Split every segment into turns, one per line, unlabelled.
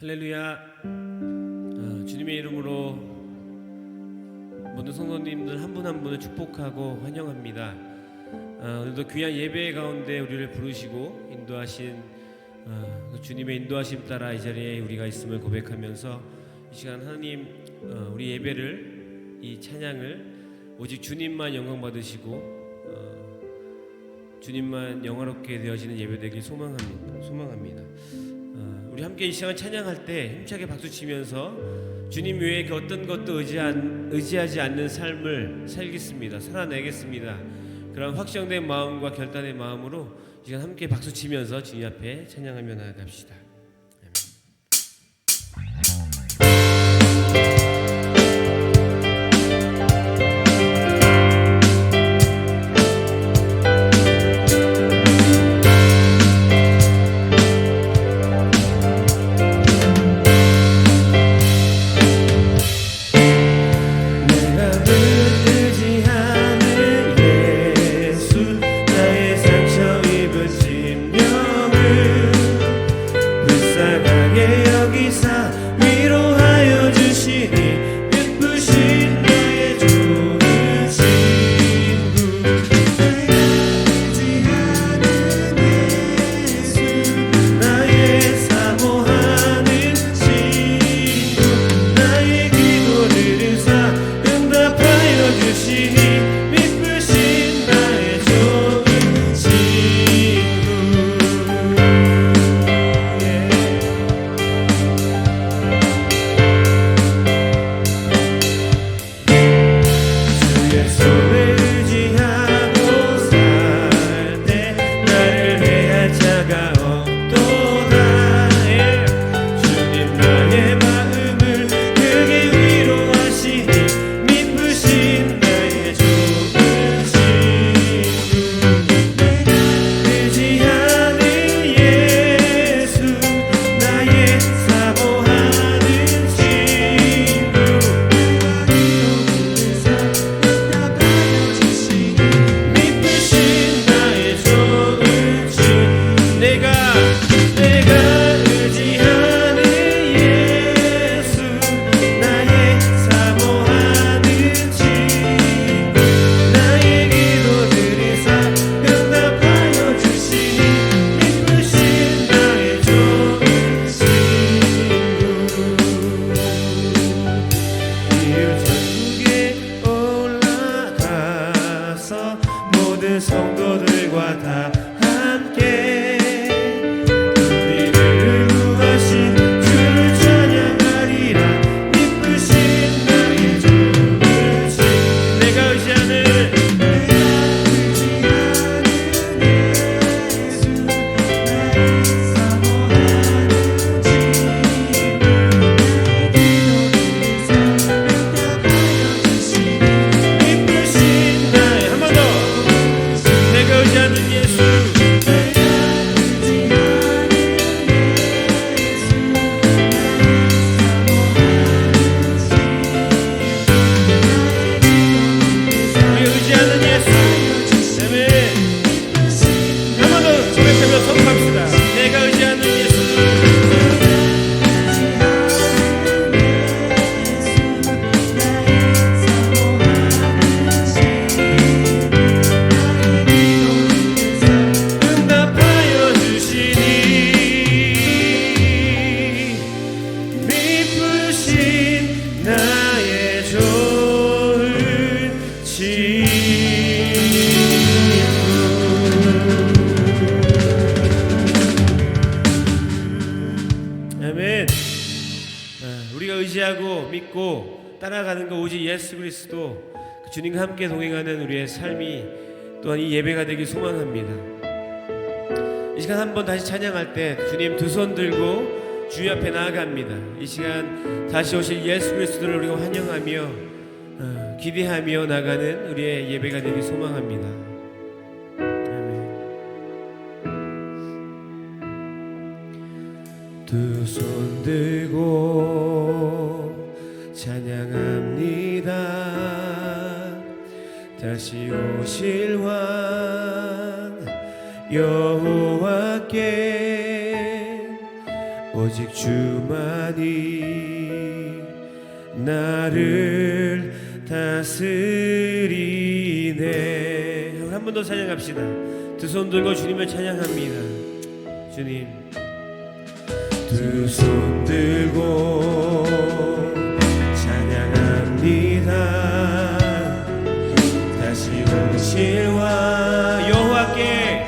할렐루야. 주님의 이름으로 모든 성도님들 한 분 한 분을 축복하고 환영합니다. 오늘도 귀한 예배 가운데 우리를 부르시고 인도하신 그 주님의 인도하심 따라 이 자리에 우리가 있음을 고백하면서 이 시간 하나님 우리 예배를, 이 찬양을 오직 주님만 영광 받으시고 주님만 영화롭게 되어지는 예배 되길 소망합니다. 우리 함께 이 시간 찬양할 때 힘차게 박수 치면서 주님 외에 그 어떤 것도 의지하지 않는 삶을 살겠습니다. 살아내겠습니다. 그런 확정된 마음과 결단의 마음으로 이 시간 함께 박수 치면서 주님 앞에 찬양하며 나아갑시다. 성도들과 다 함께 우리를 구하신 주를 찬양하리라. 기쁘신 나의 주를 내가 의지하는 예수, 나의 사모하는 기쁘신 나의 한 번 더 내가 의지하는 예수, 우리 의지하는 예수, 아멘. 한 번 더 고백하며 선포합시다. 내가 의지하는 예수, 아멘. 우리가 의지하고 믿고 따라가는 거 오직 예수 그리스도, 그 주님과 함께 동행하는 우리의 삶이 또한 이 예배가 되길 소망합니다. 이 시간 한번 다시 찬양할 때 주님 두 손 들고 주님 앞에 나아갑니다. 이 시간 다시 오실 예수 그리스도를 우리가 환영하며 기대하며 나가는 우리의 예배가 되길 소망합니다. 두 손 들고 찬양합니다. 다시 오실 왕 여호와께 오직 주만이 나를 다스리네. 한 번 더 찬양합시다. 두 손 들고 주님을 찬양합니다. 주님, 두 손 들고 찬양합니다. 다시 오실 왕 여호와께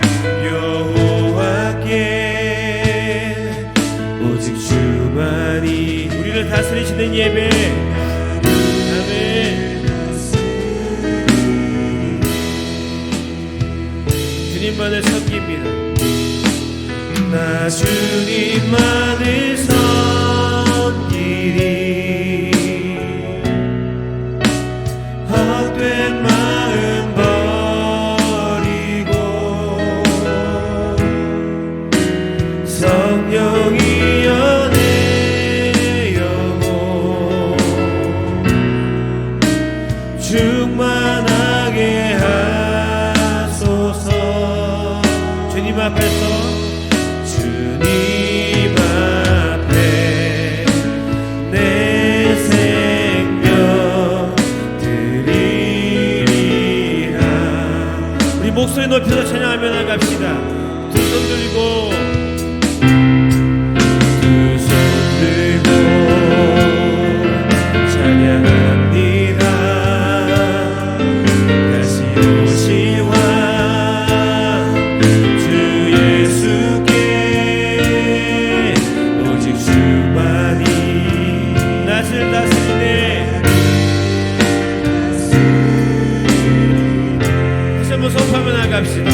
오직 주만이 우리를 다스리시는 예배. 아멘. 주님만을 섬깁니다. 나 주님만을 섬기리. 헛된 마음 버리고 성령이여 내 영혼 충만하게 하소서. 주님 앞에서 내 생명 드리리라. 우리 목소리 높여서 찬양하며 나갑시다. 두 손 들고 찬양합니다. 다시 오실 왕 주 예수께 오직 주만이 나를 다스리네. 다시 한번 선포하며 나갑시다.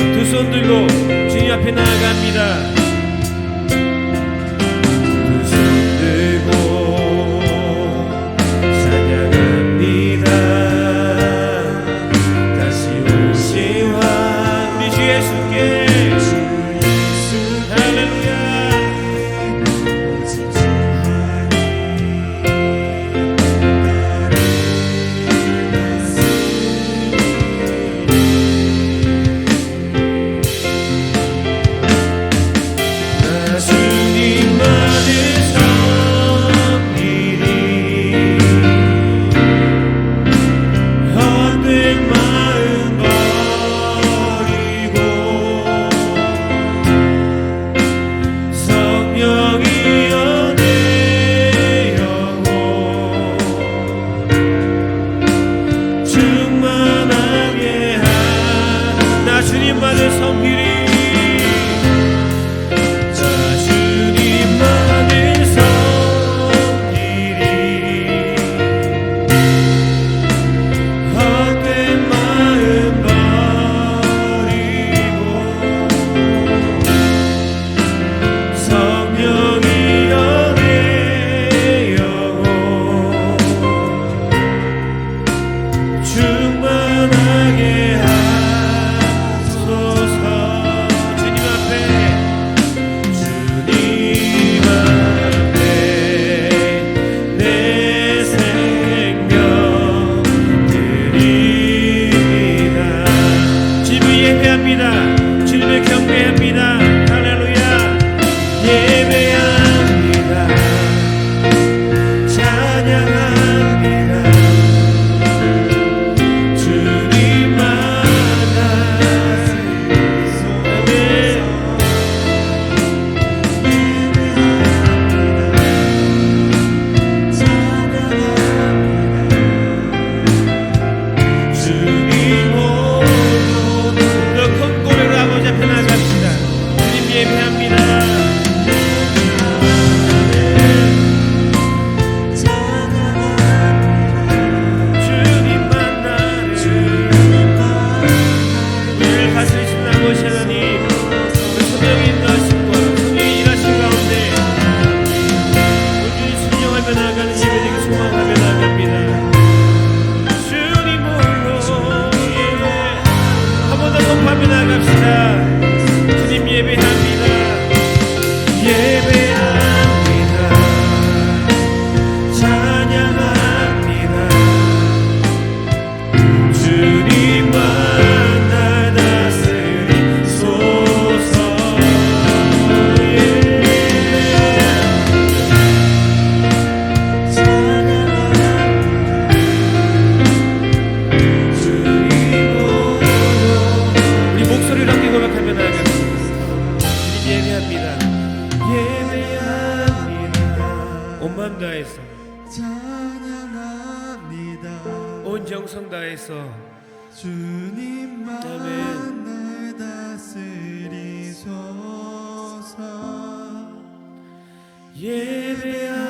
온 마음 다해서
찬양합니다.
온 정성 다해서
주님만
아멘.
날 다스리소서.
예배합니다.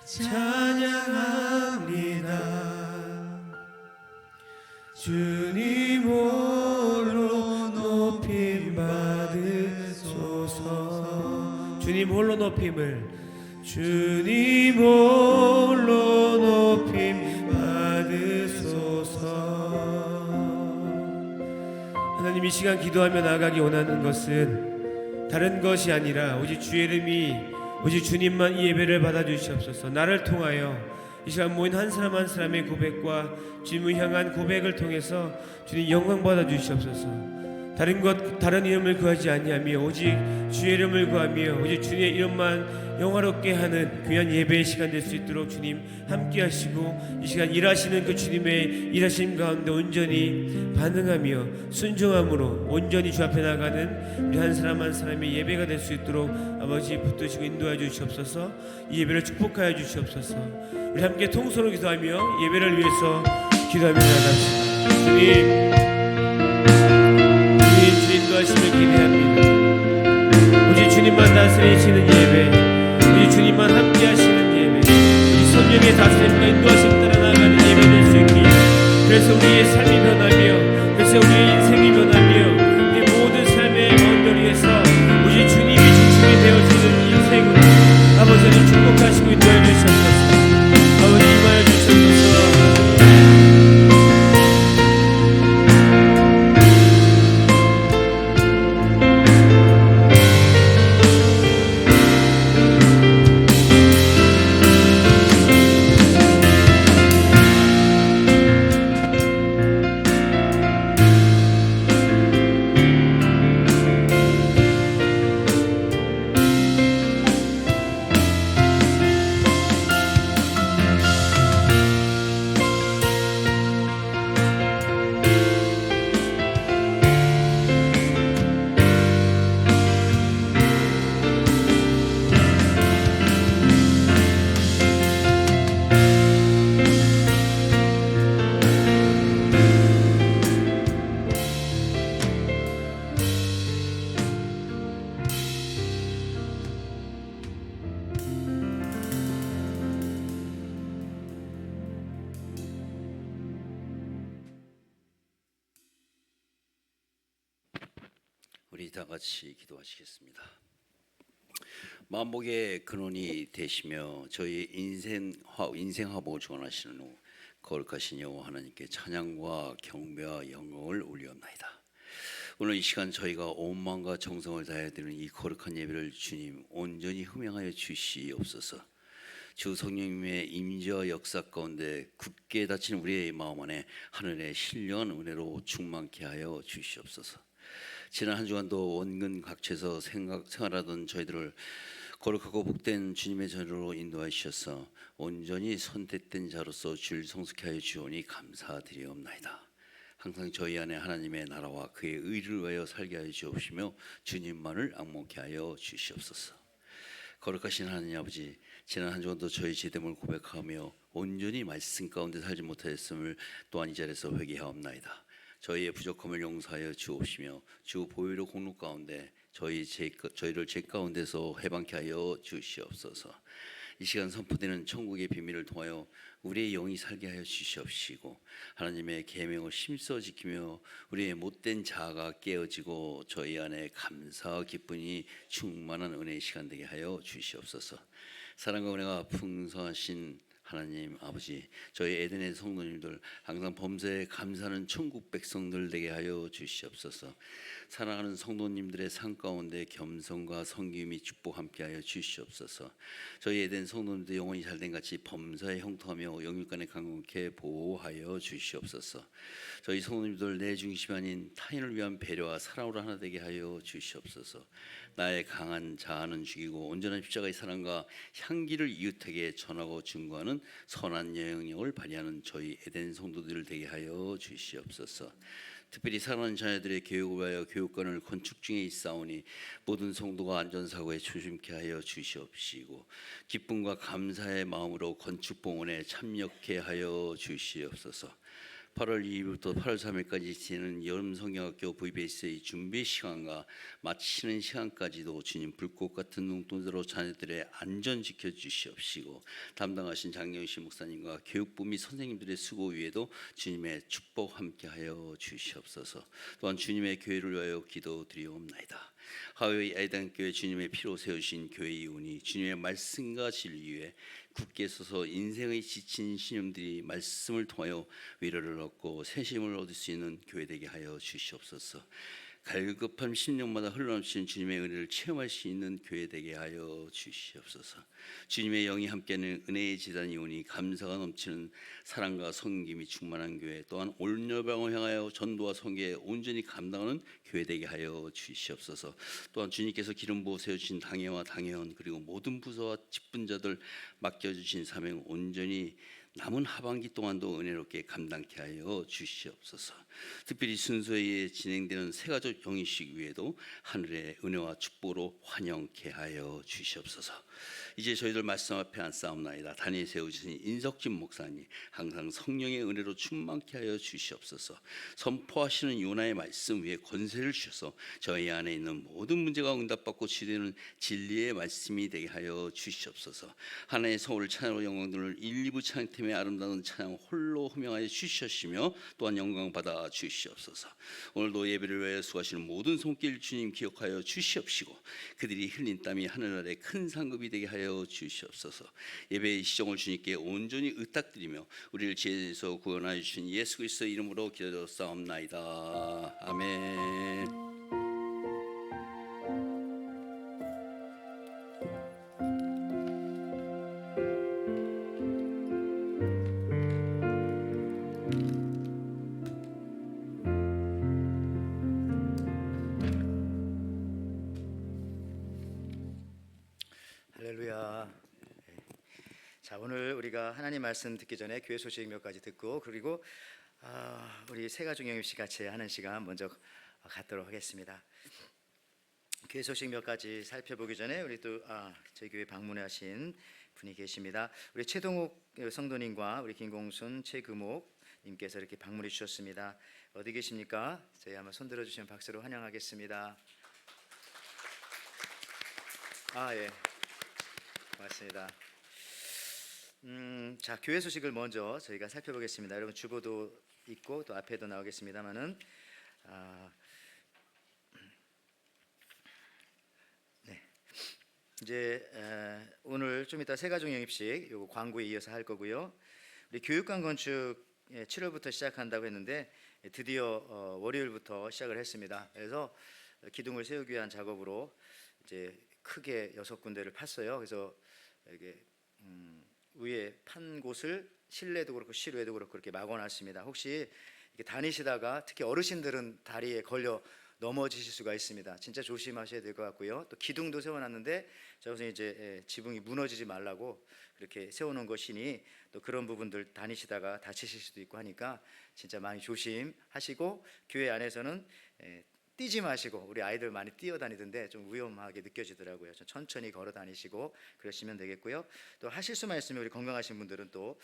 찬양합니다. 주님 홀로 높임 받으소서. 주님 홀로 높임을 주님 홀로 높임 받으소서. 하나님, 이 시간 기도하며 나아가기 원하는 것은 다른 것이 아니라 오직 주의 이름이 오직 주님만 이 예배를 받아주시옵소서. 나를 통하여 이 시간 모인 한 사람 한 사람의 고백과 주님을 향한 고백을 통해서 주님 영광 받아주시옵소서. 다른 이름을 구하지 아니하며 오직 주의 이름을 구하며 오직 주님의 이름만 영화롭게 하는 귀한 예배의 시간 될 수 있도록 주님 함께 하시고 이 시간 일하시는 그 주님의 일하심 가운데 온전히 반응하며 순종함으로 온전히 주 앞에 나가는 우리 한 사람 한 사람의 예배가 될 수 있도록 아버지 붙드시고 인도하여 주시옵소서. 이 예배를 축복하여 주시옵소서. 우리 함께 통성으로 기도하며 예배를 위해서 기도하며 나갑시다. 주님 인도하심을 기대합니다. 오직 주님만 다스리시는 예배, 오직 주님만 함께 하시는 예배, 오직 성령의 다스림과 인도하심 따라 나가는 예배 될 수 있기에 그래서 우리의 삶이 변하며 그래서 우리의 인생이 변하며 우리 모든 삶의 마음을 위해서 오직 주님이 중심이 되어지는 인생으로 아버지를 축복하시고 인도해 주시옵소서. 아버지 임하여 주시옵소서.
우리 다 같이 기도하시겠습니다. 만복의 근원이 되시며 저희 인생 화복을 주관하시는 거룩하신 여호와 하나님께 찬양과 경배와 영광을 올리옵나이다. 오늘 이 시간 저희가 온 마음과 정성을 다해 드리는 이 거룩한 예배를 주님 온전히 흠양하여 주시옵소서. 주 성령님의 임재와 역사 가운데 굳게 닫힌 우리의 마음 안에 하늘의 신령한 은혜로 충만케 하여 주시옵소서. 지난 한 주간도 원근 각처에서 생활하던 저희들을 거룩하고 복된 주님의 자리로 인도하셔서 온전히 선택된 자로서 주를 성숙케 하여 주오니 감사드리옵나이다. 항상 저희 안에 하나님의 나라와 그의 의를 위하여 살게 하여 주옵시며 주님만을 앙목케 하여 주시옵소서. 거룩하신 하나님 아버지, 지난 한 주간도 저희 죄됨을 고백하며 온전히 말씀 가운데 살지 못하였음을 또한 이 자리에서 회개하옵나이다. 저희의 부족함을 용서하여 주옵시며 주 보혈의 공로 가운데 저희를 죄 가운데서 해방케 하여 주시옵소서. 이 시간 선포되는 천국의 비밀을 통하여 우리의 영이 살게 하여 주시옵시고 하나님의 계명을 힘써 지키며 우리의 못된 자아가 깨어지고 저희 안에 감사와 기쁨이 충만한 은혜의 시간 되게 하여 주시옵소서. 사랑과 은혜가 풍성하신 하나님 아버지, 저희 에덴의 성도님들 항상 범사에 감사하는 천국 백성들 되게 하여 주시옵소서. 사랑하는 성도님들의 삶 가운데 겸손과 섬김이 축복 함께 하여 주시옵소서. 저희 에덴 성도님들 영혼이 잘된 같이 범사에 형통하며 영육간에 강건케 보호하여 주시옵소서. 저희 성도님들 내 중심 아닌 타인을 위한 배려와 사랑으로 하나 되게 하여 주시옵소서. 나의 강한 자아는 죽이고 온전한 십자가의 사랑과 향기를 이웃에게 전하고 증거하는 선한 영향력을 발휘하는 저희 에덴 성도들 되게 하여 주시옵소서. 특별히 사랑하는 자녀들의 교육을 위하여 교육관을 건축 중에 있사오니 모든 성도가 안전사고에 조심케 하여 주시옵시고 기쁨과 감사의 마음으로 건축봉헌에 참여케 하여 주시옵소서. 8월 2일부터 8월 3일까지 지내는 여름성경학교 VBS의 준비 시간과 마치는 시간까지도 주님 불꽃 같은 눈동자로 자녀들의 안전 지켜주시옵시고 담당하신 장영신 목사님과 교육부 및 선생님들의 수고 위에도 주님의 축복 함께하여 주시옵소서. 또한 주님의 교회를 위하여 기도드리옵나이다. 하웨이 아이단교회 주님의 피로 세우신 교회 이오니 주님의 말씀과 진리 위에 굳게 서서 인생의 지친 신령들이 말씀을 통하여 위로를 얻고 새심을 얻을 수 있는 교회 되게 하여 주시옵소서. 갈급한 심령마다 흘러넘치는 주님의 은혜를 체험할 수 있는 교회 되게 하여 주시옵소서. 주님의 영이 함께하는 은혜의 제단이 오니 감사가 넘치는 사랑과 섬김이 충만한 교회, 또한 온 열방을 향하여 전도와 선교에 온전히 감당하는 교회 되게 하여 주시옵소서. 또한 주님께서 기름 부어 세우신 당회와 당회원 그리고 모든 부서와 직분자들 맡겨주신 사명 온전히 남은 하반기 동안도 은혜롭게 감당케 하여 주시옵소서. 특별히 순서에 진행되는 새가족 영입식 위에도 하늘의 은혜와 축복으로 환영케 하여 주시옵소서. 이제 저희들 말씀 앞에 앉사옵나이다. 단위에 세우신 인석진 목사님 항상 성령의 은혜로 충만케 하여 주시옵소서. 선포하시는 요나의 말씀 위에 권세를 주셔서 저희 안에 있는 모든 문제가 응답받고 치유되는 진리의 말씀이 되게 하여 주시옵소서. 하나님의 성을 찬양으로 영광들을 1, 2부 찬양팀의 아름다운 찬양 홀로 호명하여 주시옵시며 또한 영광 받아 주시옵소서. 오늘도 예배를 위하여 수고하시는 모든 손길 주님 기억하여 주시옵시고 그들이 흘린 땀이 하늘 아래 큰 상급이 되게 하여 주시옵소서. 예배의 시정을 주님께 온전히 의탁드리며 우리를 죄에서 구원하여 주신 예수 그리스도의 이름으로 기도드렸사옵나이다. 아멘.
할렐루야. 자, 오늘 우리가 하나님 말씀 듣기 전에 교회 소식 몇 가지 듣고 그리고 우리 새가족 영입식 같이 하는 시간 먼저 갖도록 하겠습니다. 교회 소식 몇 가지 살펴보기 전에 우리 또 저희 교회 방문하신 분이 계십니다. 우리 최동욱 성도님과 우리 김공순, 최금옥 님께서 이렇게 방문해 주셨습니다. 어디 계십니까? 저희 한번 손들어 주시면 박수로 환영하겠습니다. 예. 고맙습니다. 자, 교회 소식을 먼저 저희가 살펴보겠습니다. 여러분 주보도 있고 또 앞에도 나오겠습니다만은 네. 이제 오늘 좀 이따 새가족 영입식 요거 광고에 이어서 할 거고요. 우리 교육관 건축 7월부터 시작한다고 했는데 드디어 월요일부터 시작을 했습니다. 그래서 기둥을 세우기 위한 작업으로 이제 크게 6군데를 팠어요. 그래서 이게 위에 판 곳을 실내도 그렇고 실외도 그렇고 이렇게 막아놨습니다. 혹시 이렇게 다니시다가 특히 어르신들은 다리에 걸려 넘어지실 수가 있습니다. 진짜 조심하셔야 될 것 같고요. 또 기둥도 세워놨는데 저것은 이제 지붕이 무너지지 말라고 그렇게 세워놓은 것이니 또 그런 부분들 다니시다가 다치실 수도 있고 하니까 진짜 많이 조심하시고 교회 안에서는 뛰지 마시고 우리 아이들 많이 뛰어다니던데 좀 위험하게 느껴지더라고요. 좀 천천히 걸어 다니시고 그러시면 되겠고요. 또 하실 수만 있으면 우리 건강하신 분들은 또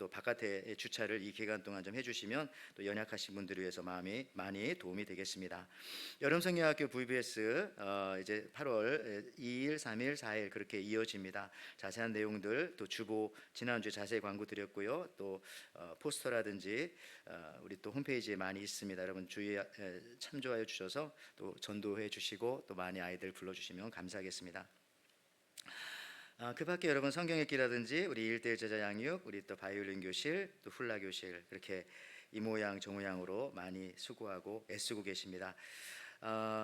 바깥에 주차를 이 기간 동안 좀 해주시면 또 연약하신 분들을 위해서 마음이 많이 도움이 되겠습니다. 여름성경학교 VBS 이제 8월 2일, 3일, 4일 그렇게 이어집니다. 자세한 내용들 또 주보 지난주에 자세히 광고 드렸고요. 또 포스터라든지 우리 또 홈페이지에 많이 있습니다. 여러분 참조하여 주셔서 또 전도해 주시고 또 많이 아이들 불러주시면 감사하겠습니다. 그 밖에 여러분 성경 읽기라든지 우리 1대1 제자 양육, 우리 또 바이올린 교실, 또 훌라 교실 그렇게 이 모양 저 모양으로 많이 수고하고 애쓰고 계십니다.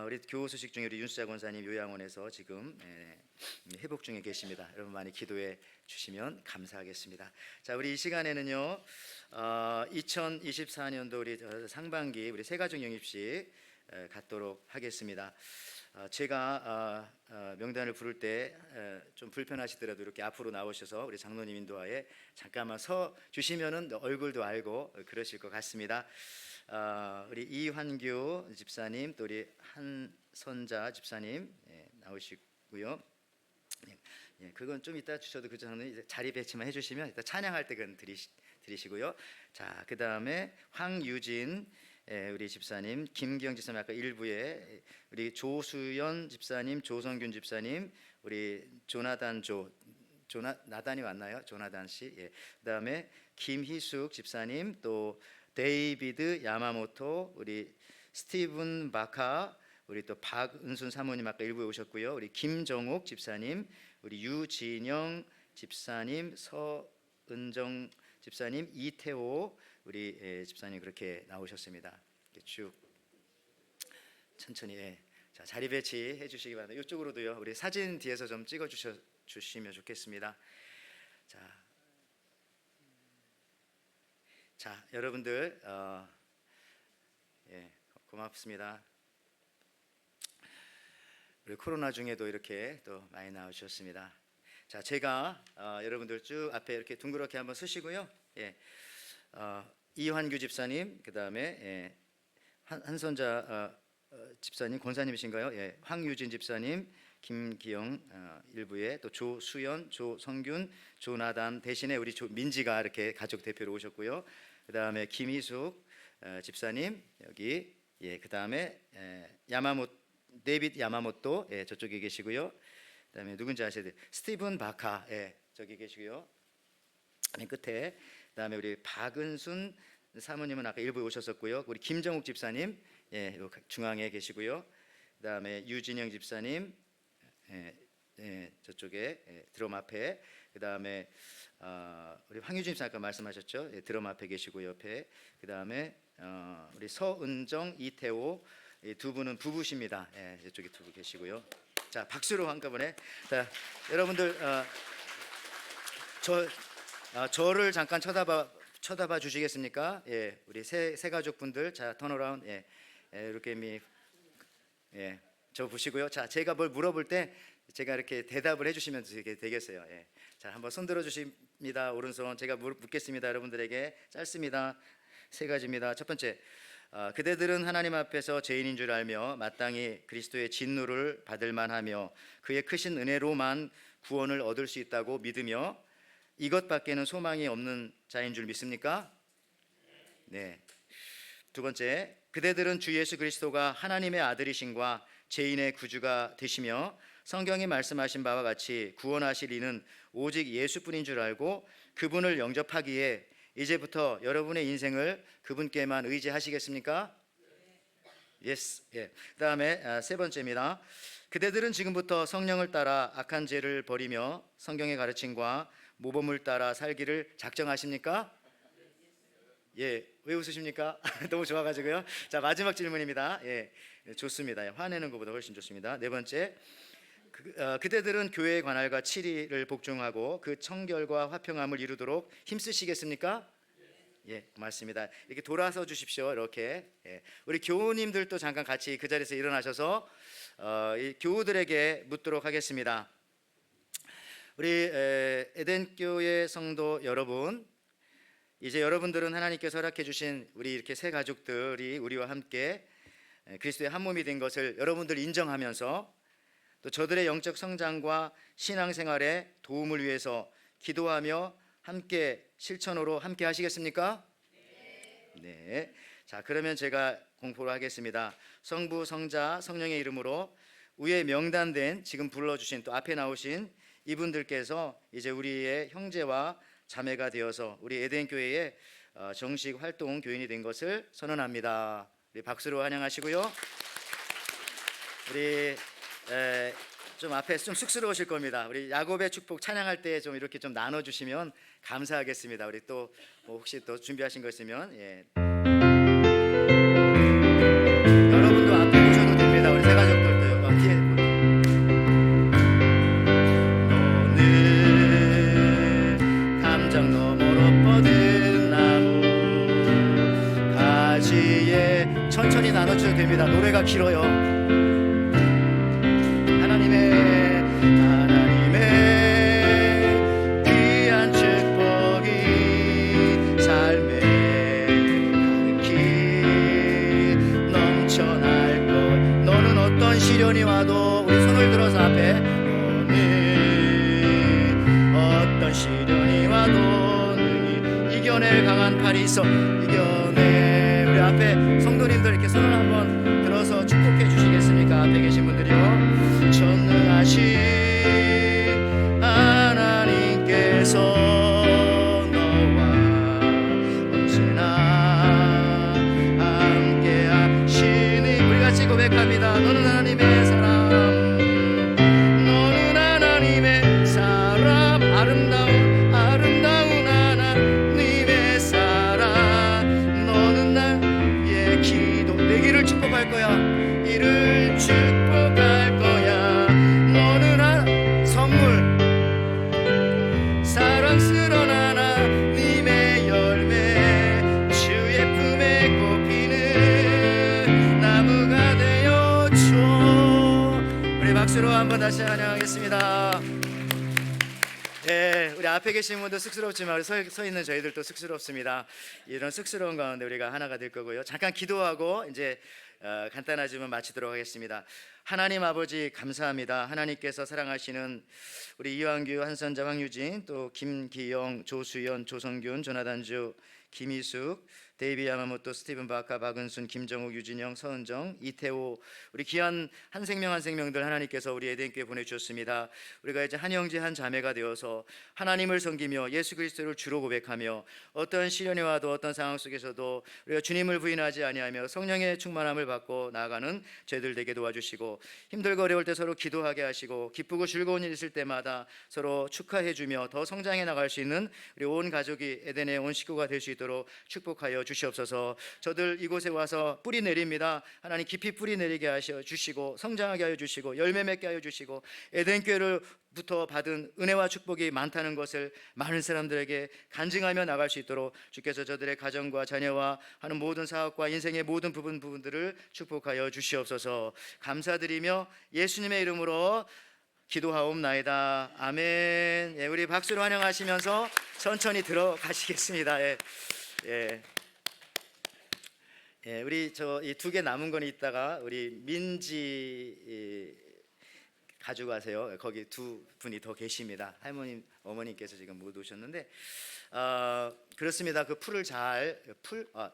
우리 교우 소식 중에 우리 윤수자 권사님 요양원에서 지금 회복 중에 계십니다. 여러분 많이 기도해 주시면 감사하겠습니다. 자, 우리 이 시간에는요 2024년도 우리 상반기 우리 새가족 영입식 갖도록 하겠습니다. 제가 명단을 부를 때 좀 불편하시더라도 이렇게 앞으로 나오셔서 우리 장로님 인도하에 잠깐만 서 주시면은 얼굴도 알고 그러실 것 같습니다. 우리 이환규 집사님 또 우리 한선자 집사님 나오시고요. 그건 좀 이따 주셔도 그 전에 이제 자리 배치만 해주시면 이따 찬양할 때 그건 드리시고요. 자, 그 다음에 황유진 우리 집사님, 김기영 집사님 아까 일부에 우리 조수연 집사님, 조성균 집사님, 우리 나단이 왔나요? 조나단 씨. 그다음에 김희숙 집사님, 또 데이비드 야마모토, 우리 스티븐 바카, 우리 또 박은순 사모님 아까 일부에 오셨고요. 우리 김정옥 집사님, 우리 유진영 집사님, 서은정 집사님, 이태호 우리 집사님 그렇게 나오셨습니다. 이렇게 쭉 천천히 자, 자리 배치해 주시기 바랍니다. 이쪽으로도요. 우리 사진 뒤에서 좀 찍어 주시면 좋겠습니다. 자, 여러분들 고맙습니다. 우리 코로나 중에도 이렇게 또 많이 나와주셨습니다. 자, 제가 여러분들 쭉 앞에 이렇게 둥그렇게 한번 서시고요. 이환규 집사님, 그 다음에 한선자 집사님, 권사님이신가요? 황유진 집사님, 김기영 일부에 또 조수연, 조성균, 조나단 대신에 우리 민지가 이렇게 가족 대표로 오셨고요. 그 다음에 김희숙 집사님 여기, 그 다음에 데이비드 야마모토 저쪽에 계시고요. 그다음에 누군지 아셔야 돼요. 스티븐 바카 저기 계시고요. 맨 끝에 그다음에 우리 박은순 사모님은 아까 일부에 오셨었고요. 우리 김정욱 집사님 중앙에 계시고요. 그다음에 유진영 집사님 저쪽에 드럼 앞에, 그다음에 우리 황유진 집사 아까 말씀하셨죠. 드럼 앞에 계시고 옆에, 그다음에 우리 서은정, 이태호 두 분은 부부십니다. 이쪽에 두 분 계시고요. 자, 박수로 한꺼번에. 자, 여러분들 저를 잠깐 쳐다봐 주시겠습니까? 우리 새 가족분들, 자, 턴어라운드. 이렇게 저 보시고요. 자, 제가 뭘 물어볼 때 제가 이렇게 대답을 해주시면 되겠어요. 자, 한번 손 들어 주십니다. 오른손. 제가 묻겠습니다. 여러분들에게 짧습니다. 세 가지입니다. 첫 번째, 그대들은 하나님 앞에서 죄인인 줄 알며 마땅히 그리스도의 진노를 받을 만하며 그의 크신 은혜로만 구원을 얻을 수 있다고 믿으며 이것밖에는 소망이 없는 자인 줄 믿습니까? 네. 두 번째, 그대들은 주 예수 그리스도가 하나님의 아들이신과 죄인의 구주가 되시며 성경이 말씀하신 바와 같이 구원하실 이는 오직 예수뿐인 줄 알고 그분을 영접하기에 이제부터 여러분의 인생을 그분께만 의지하시겠습니까? Yes. 그다음에 세 번째입니다. 그대들은 지금부터 성령을 따라 악한 죄를 버리며 성경의 가르침과 모범을 따라 살기를 작정하십니까? 왜 웃으십니까? 너무 좋아가지고요. 자, 마지막 질문입니다. 좋습니다. 화내는 것보다 훨씬 좋습니다. 네 번째, 그대들은 교회의 관할과 치리를 복종하고 그 청결과 화평함을 이루도록 힘쓰시겠습니까? 고맙습니다. 이렇게 돌아서 주십시오. 이렇게 우리 교우님들도 잠깐 같이 그 자리에서 일어나셔서 이 교우들에게 묻도록 하겠습니다. 우리 에덴교회 성도 여러분, 이제 여러분들은 하나님께서 허락해 주신 우리 이렇게 새 가족들이 우리와 함께 그리스도의 한 몸이 된 것을 여러분들 인정하면서 또 저들의 영적 성장과 신앙생활에 도움을 위해서 기도하며 함께 실천으로 함께 하시겠습니까? 네. 자, 그러면 제가 공포를 하겠습니다. 성부, 성자, 성령의 이름으로 위에 명단된 지금 불러주신 또 앞에 나오신 이분들께서 이제 우리의 형제와 자매가 되어서 우리 에덴 교회의 정식 활동 교인이 된 것을 선언합니다. 우리 박수로 환영하시고요. 우리 좀 앞에 좀 쑥스러우실 겁니다. 우리 야곱의 축복 찬양할 때 좀 이렇게 좀 나눠주시면 감사하겠습니다. 우리 또 혹시 또 준비하신 거 있으면 여러분도 앞에 보셔도 됩니다. 우리 새 가족들도 뒤에 너는 담장 너머로 뻗은 나무 가지에 천천히 나눠주셔도 됩니다. 노래가 길어요. 하나님의 귀한 축복이 삶에 가득히 강한 팔이 있어 이겨내. 우리 앞에 성도님들 이렇게 손을 한번 들어서 축복해 주시겠습니까? 앞에 계신 분들이요. 전능하신 하나님께서 너와 언제나 함께 하시니. 우리 같이 고백합니다. 너는 하나님의 사람, 너는 하나님의 사람, 아름다운 아름다운 하나님의 사람. 너는 나의 기도, 내 길을 축복할 거야. 이를 축복할 거야. 너는 선물, 사랑스러운 하나님의 열매, 주의 품에 꼽히는 나무가 되어줘. 우리 박수로 한번 다시 찬양하겠습니다. 네, 우리 앞에 계신 분도 쑥스럽지만 서 있는 저희들도 쑥스럽습니다. 이런 쑥스러운 가운데 우리가 하나가 될 거고요. 잠깐 기도하고 이제 간단하지만 마치도록 하겠습니다. 하나님 아버지 감사합니다. 하나님께서 사랑하시는 우리 이완규, 한선자, 황유진, 또 김기영, 조수연, 조성균, 조나단주, 김희숙, 데이비 야마모토, 스티븐 바카, 박은순, 김정욱, 유진영, 서은정, 이태호, 우리 귀한 한 생명 한 생명들 하나님께서 우리 에덴교회 보내주셨습니다. 우리가 이제 한 형제 한 자매가 되어서 하나님을 섬기며 예수 그리스도를 주로 고백하며 어떤 시련이 와도 어떤 상황 속에서도 우리가 주님을 부인하지 아니하며 성령의 충만함을 받고 나아가는 저희들 되게 도와주시고, 힘들고 어려울 때 서로 기도하게 하시고, 기쁘고 즐거운 일 있을 때마다 서로 축하해주며 더 성장해 나갈 수 있는 우리 온 가족이 에덴의 온 식구가 될 수 있도록 축복하여 주시옵소서. 저들 이곳에 와서 뿌리 내립니다. 하나님 깊이 뿌리 내리게 하셔 주시고, 성장하게 하여 주시고, 열매 맺게 하여 주시고, 에덴교회로부터 받은 은혜와 축복이 많다는 것을 많은 사람들에게 간증하며 나갈 수 있도록 주께서 저들의 가정과 자녀와 하는 모든 사업과 인생의 모든 부분들을 축복하여 주시옵소서. 감사드리며 예수님의 이름으로 기도하옵나이다. 아멘. 예, 우리 박수로 환영하시면서 천천히 들어가시겠습니다. 예. 예, 우리 저 이 두 개 남은 건 있다가 우리 민지 가져가세요. 거기 두 분이 더 계십니다. 할머님, 어머님께서 지금 못 오셨는데, 그렇습니다. 그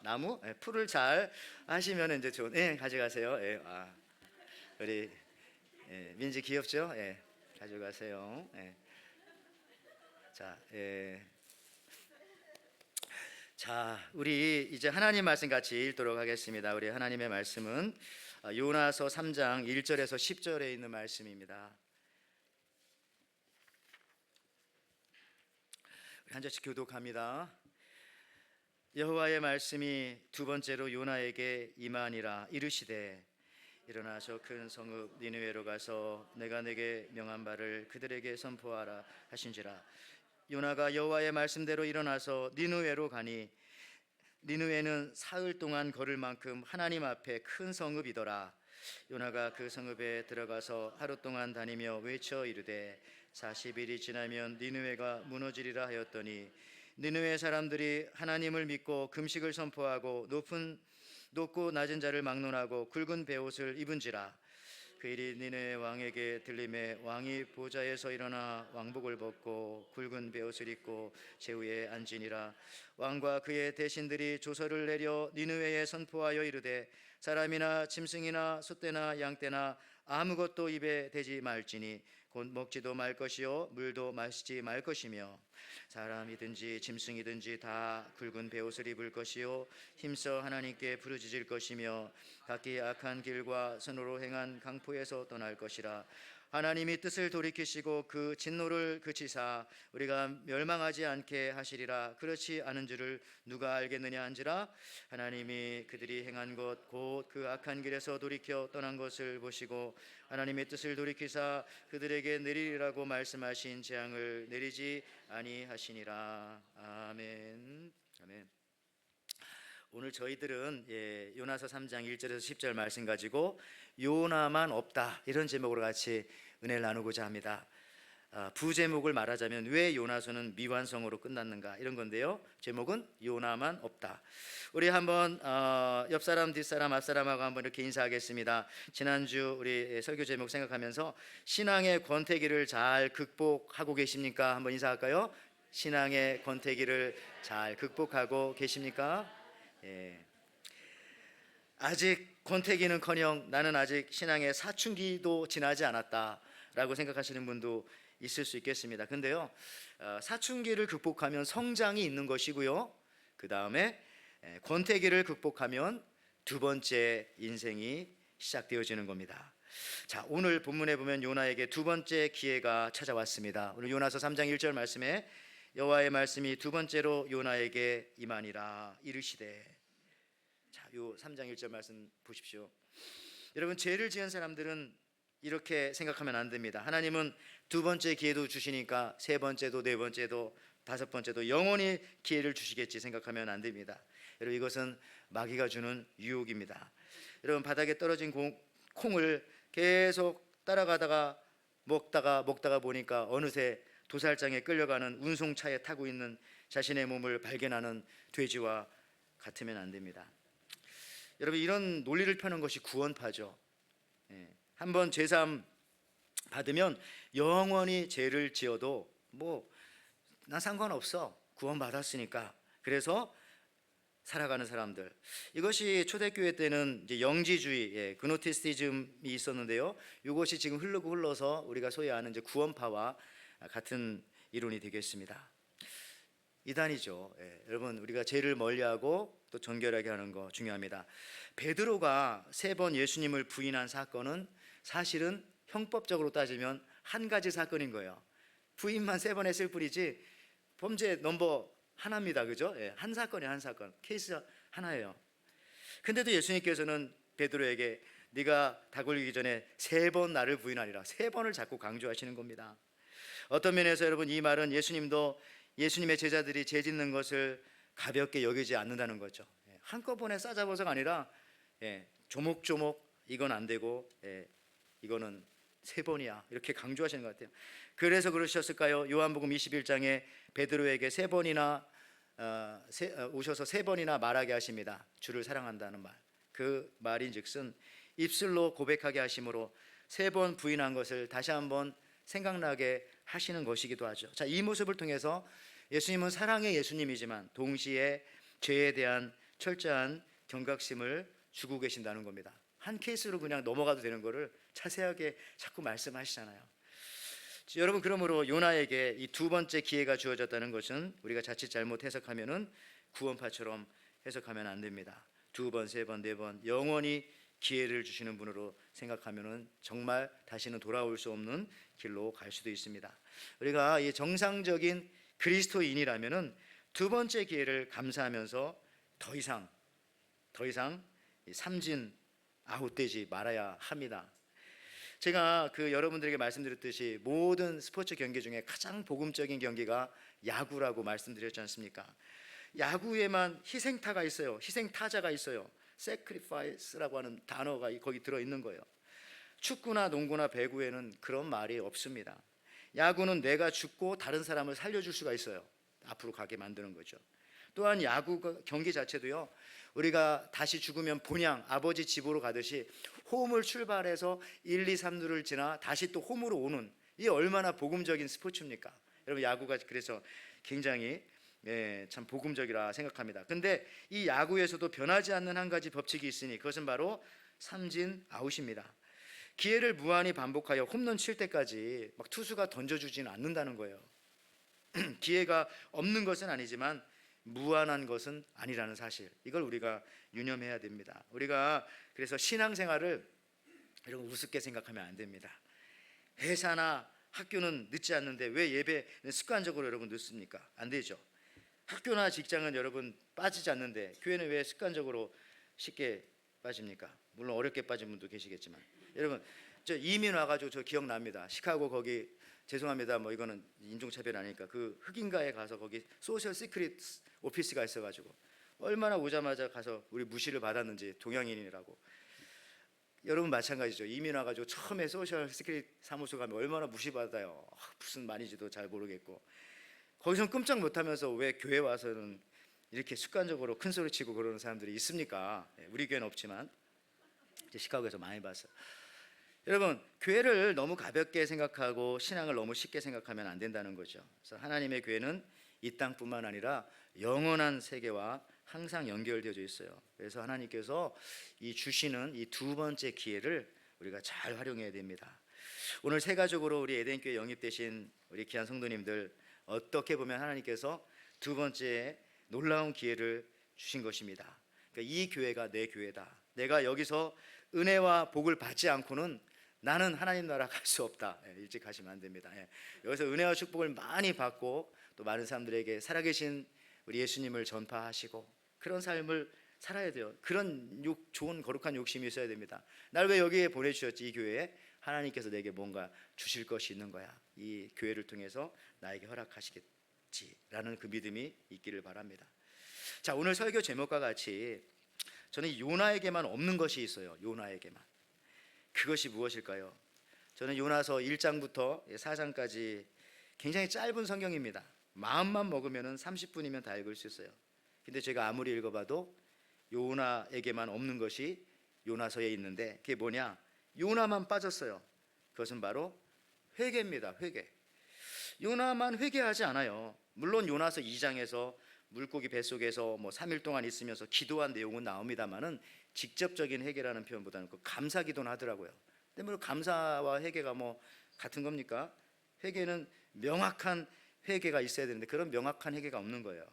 나무 풀을 잘 하시면 이제 좋은. 예, 가져가세요. 예, 우리 민지 귀엽죠? 예, 가져가세요. 예. 자, 자, 우리 이제 하나님 말씀 같이 읽도록 하겠습니다. 우리 하나님의 말씀은 요나서 3장 1절에서 10절에 있는 말씀입니다. 우리 한 절씩 교독합니다. 여호와의 말씀이 두 번째로 요나에게 임하니라. 이르시되 일어나 저 큰 성읍 니느웨로 가서 내가 내게 명한 바를 그들에게 선포하라 하신지라. 요나가 여호와의 말씀대로 일어나서 니느웨로 가니 니느웨는 사흘 동안 걸을 만큼 하나님 앞에 큰 성읍이더라. 요나가 그 성읍에 들어가서 하루 동안 다니며 외쳐 이르되 40일이 지나면 니느웨가 무너지리라 하였더니, 니느웨 사람들이 하나님을 믿고 금식을 선포하고 높고 낮은 자를 막론하고 굵은 베옷을 입은지라. 그 일이 니느웨 왕에게 들림에 왕이 보좌에서 일어나 왕복을 벗고 굵은 베옷을 입고 제후에 앉으니라. 왕과 그의 대신들이 조서를 내려 니느웨에 선포하여 이르되 사람이나 짐승이나 소떼나 양떼나 아무것도 입에 대지 말지니 곧 먹지도 말 것이요 물도 마시지 말 것이며 사람이든지 짐승이든지 다 굵은 베옷을 입을 것이요 힘써 하나님께 부르짖을 것이며 각기 악한 길과 선으로 행한 강포에서 떠날 것이라. 하나님이 뜻을 돌이키시고 그 진노를 그치사 우리가 멸망하지 않게 하시리라. 그렇지 않은 줄을 누가 알겠느냐 한지라. 하나님이 그들이 행한 것 곧 그 악한 길에서 돌이켜 떠난 것을 보시고 하나님의 뜻을 돌이키사 그들에게 내리리라고 말씀하신 재앙을 내리지 아니하시니라. 아멘. 아멘. 오늘 저희들은 요나서 3장 1절에서 10절 말씀 가지고 요나만 없다 이런 제목으로 같이 은혜를 나누고자 합니다. 부제목을 말하자면 왜 요나서는 미완성으로 끝났는가 이런 건데요. 제목은 요나만 없다. 우리 한번 옆사람 뒷사람 앞사람하고 한번 이렇게 인사하겠습니다. 지난주 우리 설교 제목 생각하면서 신앙의 권태기를 잘 극복하고 계십니까? 한번 인사할까요? 신앙의 권태기를 잘 극복하고 계십니까? 예. 아직 권태기는커녕 나는 아직 신앙의 사춘기도 지나지 않았다라고 생각하시는 분도 있을 수 있겠습니다. 근데요, 사춘기를 극복하면 성장이 있는 것이고요, 그 다음에 권태기를 극복하면 두 번째 인생이 시작되어지는 겁니다. 자, 오늘 본문에 보면 요나에게 두 번째 기회가 찾아왔습니다. 오늘 요나서 3장 1절 말씀에 여호와의 말씀이 두 번째로 요나에게 임하니라 이르시되. 자, 요 3장 1절 말씀 보십시오. 여러분, 죄를 지은 사람들은 이렇게 생각하면 안 됩니다. 하나님은 두 번째 기회도 주시니까 세 번째도 네 번째도 다섯 번째도 영원히 기회를 주시겠지 생각하면 안 됩니다. 여러분, 이것은 마귀가 주는 유혹입니다. 여러분, 바닥에 떨어진 콩을 계속 따라가다가 먹다가 보니까 어느새 도살장에 끌려가는 운송차에 타고 있는 자신의 몸을 발견하는 돼지와 같으면 안 됩니다. 여러분, 이런 논리를 펴는 것이 구원파죠. 한번 죄사함 받으면 영원히 죄를 지어도 난 상관없어, 구원 받았으니까. 그래서 살아가는 사람들, 이것이 초대교회 때는 이제 영지주의, 그노티스티즘이 있었는데요, 이것이 지금 흘러서 우리가 소위 아는 이제 구원파와 같은 이론이 되겠습니다. 이단이죠. 여러분, 우리가 죄를 멀리하고 또 정결하게 하는 거 중요합니다. 베드로가 3번 예수님을 부인한 사건은 사실은 형법적으로 따지면 한 가지 사건인 거예요. 부인만 3번 했을 뿐이지 범죄 넘버 하나입니다. 그죠? 한 사건이에요. 한 사건. 케이스 하나예요. 근데도 예수님께서는 베드로에게 네가 닭 올리기 전에 3번 나를 부인하리라, 3번을 자꾸 강조하시는 겁니다. 어떤 면에서 여러분, 이 말은 예수님도 예수님의 제자들이 죄 짓는 것을 가볍게 여기지 않는다는 거죠. 한꺼번에 싸잡아서가 아니라 조목조목 이건 안 되고 이거는 3번이야, 이렇게 강조하시는 것 같아요. 그래서 그러셨을까요? 요한복음 21장에 베드로에게 3번이나 오셔서 3번이나 말하게 하십니다. 주를 사랑한다는 말. 그 말인즉슨 입술로 고백하게 하심으로 3번 부인한 것을 다시 한번 생각나게 하시는 것이기도 하죠. 자, 이 모습을 통해서 예수님은 사랑의 예수님이지만 동시에 죄에 대한 철저한 경각심을 주고 계신다는 겁니다. 한 케이스로 그냥 넘어가도 되는 거를 자세하게 자꾸 말씀하시잖아요. 여러분, 그러므로 요나에게 이 두 번째 기회가 주어졌다는 것은 우리가 자칫 잘못 해석하면은 구원파처럼 해석하면 안 됩니다. 2번, 3번, 4번 영원히 기회를 주시는 분으로 생각하면은 정말 다시는 돌아올 수 없는 길로 갈 수도 있습니다. 우리가 이 정상적인 그리스도인이라면은 두 번째 기회를 감사하면서 더 이상 삼진 아웃되지 말아야 합니다. 제가 여러분들에게 말씀드렸듯이 모든 스포츠 경기 중에 가장 복음적인 경기가 야구라고 말씀드렸지 않습니까? 야구에만 희생타가 있어요. 희생타자가 있어요. sacrifice라고 하는 단어가 거기 들어있는 거예요. 축구나 농구나 배구에는 그런 말이 없습니다. 야구는 내가 죽고 다른 사람을 살려줄 수가 있어요. 앞으로 가게 만드는 거죠. 또한 야구 경기 자체도요, 우리가 다시 죽으면 본향 아버지 집으로 가듯이 홈을 출발해서 1, 2, 3루를 지나 다시 또 홈으로 오는, 이게 얼마나 복음적인 스포츠입니까? 여러분, 야구가 그래서 굉장히 참 복음적이라 생각합니다. 근데 이 야구에서도 변하지 않는 한 가지 법칙이 있으니 그것은 바로 삼진 아웃입니다. 기회를 무한히 반복하여 홈런 칠 때까지 막 투수가 던져주지는 않는다는 거예요. 기회가 없는 것은 아니지만 무한한 것은 아니라는 사실, 이걸 우리가 유념해야 됩니다. 우리가 그래서 신앙생활을 여러분 우습게 생각하면 안 됩니다. 회사나 학교는 늦지 않는데 왜 예배는 습관적으로 여러분 늦습니까? 안 되죠. 학교나 직장은 여러분 빠지지 않는데 교회는 왜 습관적으로 쉽게 빠집니까? 물론 어렵게 빠진 분도 계시겠지만, 여러분 저 이민 와가지고 저 기억납니다. 시카고 거기, 죄송합니다, 뭐 이거는 인종차별 아니니까, 그 흑인가에 가서 거기 소셜 시크릿 오피스가 있어가지고 얼마나 오자마자 가서 우리 무시를 받았는지, 동양인이라고. 여러분 마찬가지죠. 이민 와가지고 처음에 소셜 시크릿 사무소 가면 얼마나 무시받아요. 무슨 말인지도 잘 모르겠고, 거기서 끔찍 못하면서 왜 교회 와서는 이렇게 습관적으로 큰 소리 치고 그러는 사람들이 있습니까? 우리 교회는 없지만 이제 시카고에서 많이 봤어요. 여러분, 교회를 너무 가볍게 생각하고 신앙을 너무 쉽게 생각하면 안 된다는 거죠. 그래서 하나님의 교회는 이 땅뿐만 아니라 영원한 세계와 항상 연결되어져 있어요. 그래서 하나님께서 이 주시는 이 두 번째 기회를 우리가 잘 활용해야 됩니다. 오늘 새 가족으로 우리 에덴교회 영입되신 우리 귀한 성도님들, 어떻게 보면 하나님께서 두 번째 놀라운 기회를 주신 것입니다. 그러니까 이 교회가 내 교회다. 내가 여기서 은혜와 복을 받지 않고는 나는 하나님 나라 갈 수 없다. 일찍 가시면 안 됩니다. 여기서 은혜와 축복을 많이 받고 또 많은 사람들에게 살아계신 우리 예수님을 전파하시고 그런 삶을 살아야 돼요. 그런 좋은 거룩한 욕심이 있어야 됩니다. 날 왜 여기에 보내주셨지? 이 교회에 하나님께서 내게 뭔가 주실 것이 있는 거야. 이 교회를 통해서 나에게 허락하시겠지라는 그 믿음이 있기를 바랍니다. 자, 오늘 설교 제목과 같이 저는 요나에게만 없는 것이 있어요. 요나에게만. 그것이 무엇일까요? 저는 요나서 1장부터 4장까지 굉장히 짧은 성경입니다. 마음만 먹으면 30분이면 다 읽을 수 있어요. 근데 제가 아무리 읽어봐도 요나에게만 없는 것이 요나서에 있는데, 그게 뭐냐? 요나만 빠졌어요. 그것은 바로 회개입니다. 회개. 요나만 회개하지 않아요. 물론 요나서 2장에서 물고기 뱃속에서 3일 동안 있으면서 기도한 내용은 나옵니다만은 직접적인 회개라는 표현보다는 그 감사 기도는 하더라고요. 근데 뭐 감사와 회개가 같은 겁니까? 회개는 명확한 회개가 있어야 되는데 그런 명확한 회개가 없는 거예요.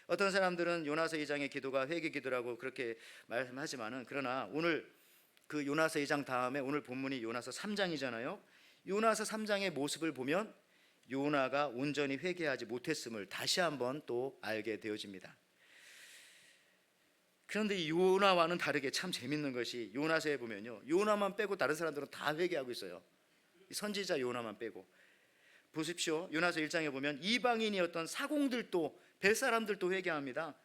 어떤 사람들은 요나서 2장의 기도가 회개 기도라고 그렇게 말씀하지만은, 그러나 오늘 그 요나서 2장 다음에 오늘 본문이 요나서 3장이잖아요. 요나서 3장의 모습을 보면 요나가 온전히 회개하지 못했음을 다시 한번 또 알게 되어집니다. 그런데 이 요나와는 다르게 참 재밌는 것이 요나서에 보면요, 요나만 빼고 다른 사람들은 다 회개하고 있어요. 선지자 요나만 빼고. 보십시오. 요나서 1장에 보면 이방인이었던 사공들도, 벨사람들도 회개합니다.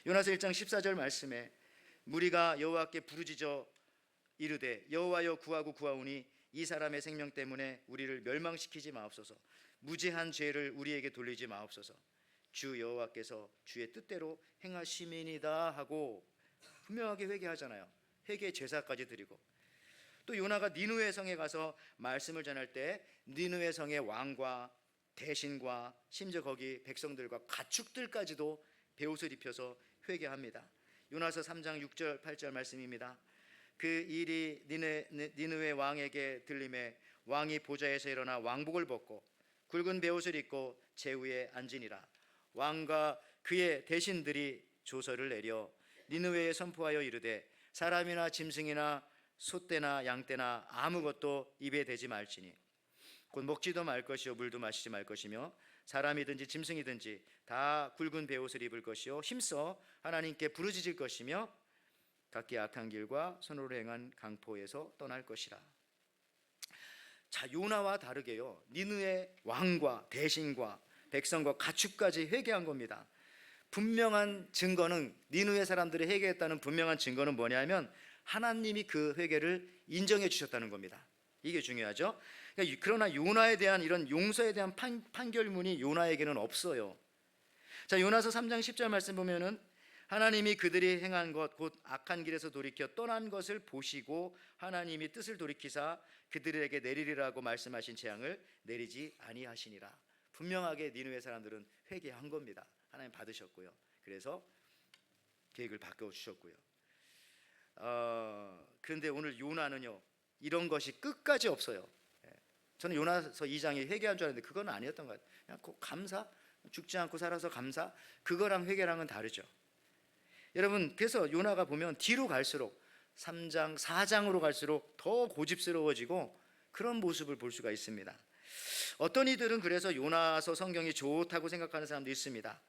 요나서 1장 14절 말씀에 무리가 여호와께 부르짖어 이르되 여호와여 구하고 구하오니 이 사람의 생명 때문에 우리를 멸망시키지 마옵소서. 무죄한 죄를 우리에게 돌리지 마옵소서. 주 여호와께서 주의 뜻대로 행하심이니이다 하고 분명하게 회개하잖아요. 회개 제사까지 드리고, 또 요나가 니느웨 성에 가서 말씀을 전할 때 니느웨 성의 왕과 대신과 심지어 거기 백성들과 가축들까지도 베옷을 입혀서 회개합니다. 요나서 3장 6절 8절 말씀입니다. 그 일이 니느웨 왕에게 들림에 왕이 보좌에서 일어나 왕복을 벗고 굵은 베옷을 입고 제위에 앉으니라. 왕과 그의 대신들이 조서를 내려 니느웨에 선포하여 이르되 사람이나 짐승이나 소떼나 양떼나 아무것도 입에 대지 말지니 곧 먹지도 말 것이요 물도 마시지 말 것이며 사람이든지 짐승이든지 다 굵은 베옷을 입을 것이요 힘써 하나님께 부르짖을 것이며 각기 악한 길과 선으로 행한 강포에서 떠날 것이라. 자, 요나와 다르게요, 니느의 왕과 대신과 백성과 가축까지 회개한 겁니다. 분명한 증거는, 니느의 사람들이 회개했다는 분명한 증거는 뭐냐면 하나님이 그 회개를 인정해 주셨다는 겁니다. 이게 중요하죠. 그러나 요나에 대한 이런 용서에 대한 판결문이 요나에게는 없어요. 자, 요나서 3장 10절 말씀 보면은 하나님이 그들이 행한 것 곧 악한 길에서 돌이켜 떠난 것을 보시고 하나님이 뜻을 돌이키사 그들에게 내리리라고 말씀하신 재앙을 내리지 아니하시니라. 분명하게 니느웨 사람들은 회개한 겁니다. 하나님 받으셨고요. 그래서 계획을 바꿔 주셨고요. 그런데 오늘 요나는요, 이런 것이 끝까지 없어요. 저는 요나서 2장이 회개한 줄 알았는데 그건 아니었던 것 같아요. 그냥 감사, 죽지 않고 살아서 감사, 그거랑 회개랑은 다르죠. 여러분, 그래서 요나가 보면 뒤로 갈수록 3장, 4장으로 갈수록 더 고집스러워지고 그런 모습을 볼 수가 있습니다. 어떤 이들은 그래서 요나서 성경이 좋다고 생각하는 사람도 있습니다.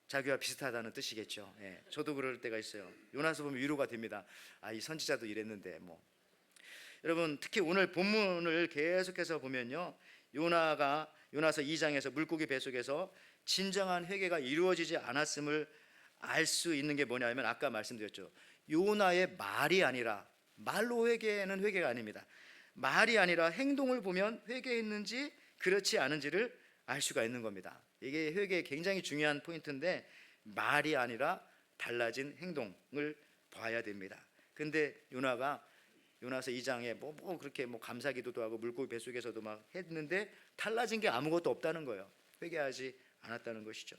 자기와 비슷하다는 뜻이겠죠. 저도 그럴 때가 있어요. 요나서 보면 위로가 됩니다. 이 선지자도 이랬는데 여러분, 특히 오늘 본문을 계속해서 보면요, 요나서 2장에서 물고기 뱃속에서 진정한 회개가 이루어지지 않았음을 알 수 있는 게 뭐냐면 아까 말씀드렸죠. 요나의 말이 아니라, 말로 회개는 회개가 아닙니다. 말이 아니라 행동을 보면 회개했는지 그렇지 않은지를 알 수가 있는 겁니다. 이게 회개의 굉장히 중요한 포인트인데 말이 아니라 달라진 행동을 봐야 됩니다. 근데 요나가 요나서 2장에 그렇게 감사기도도 하고 물고기 뱃속에서도 막 했는데 달라진 게 아무것도 없다는 거예요. 회개하지 않았다는 것이죠.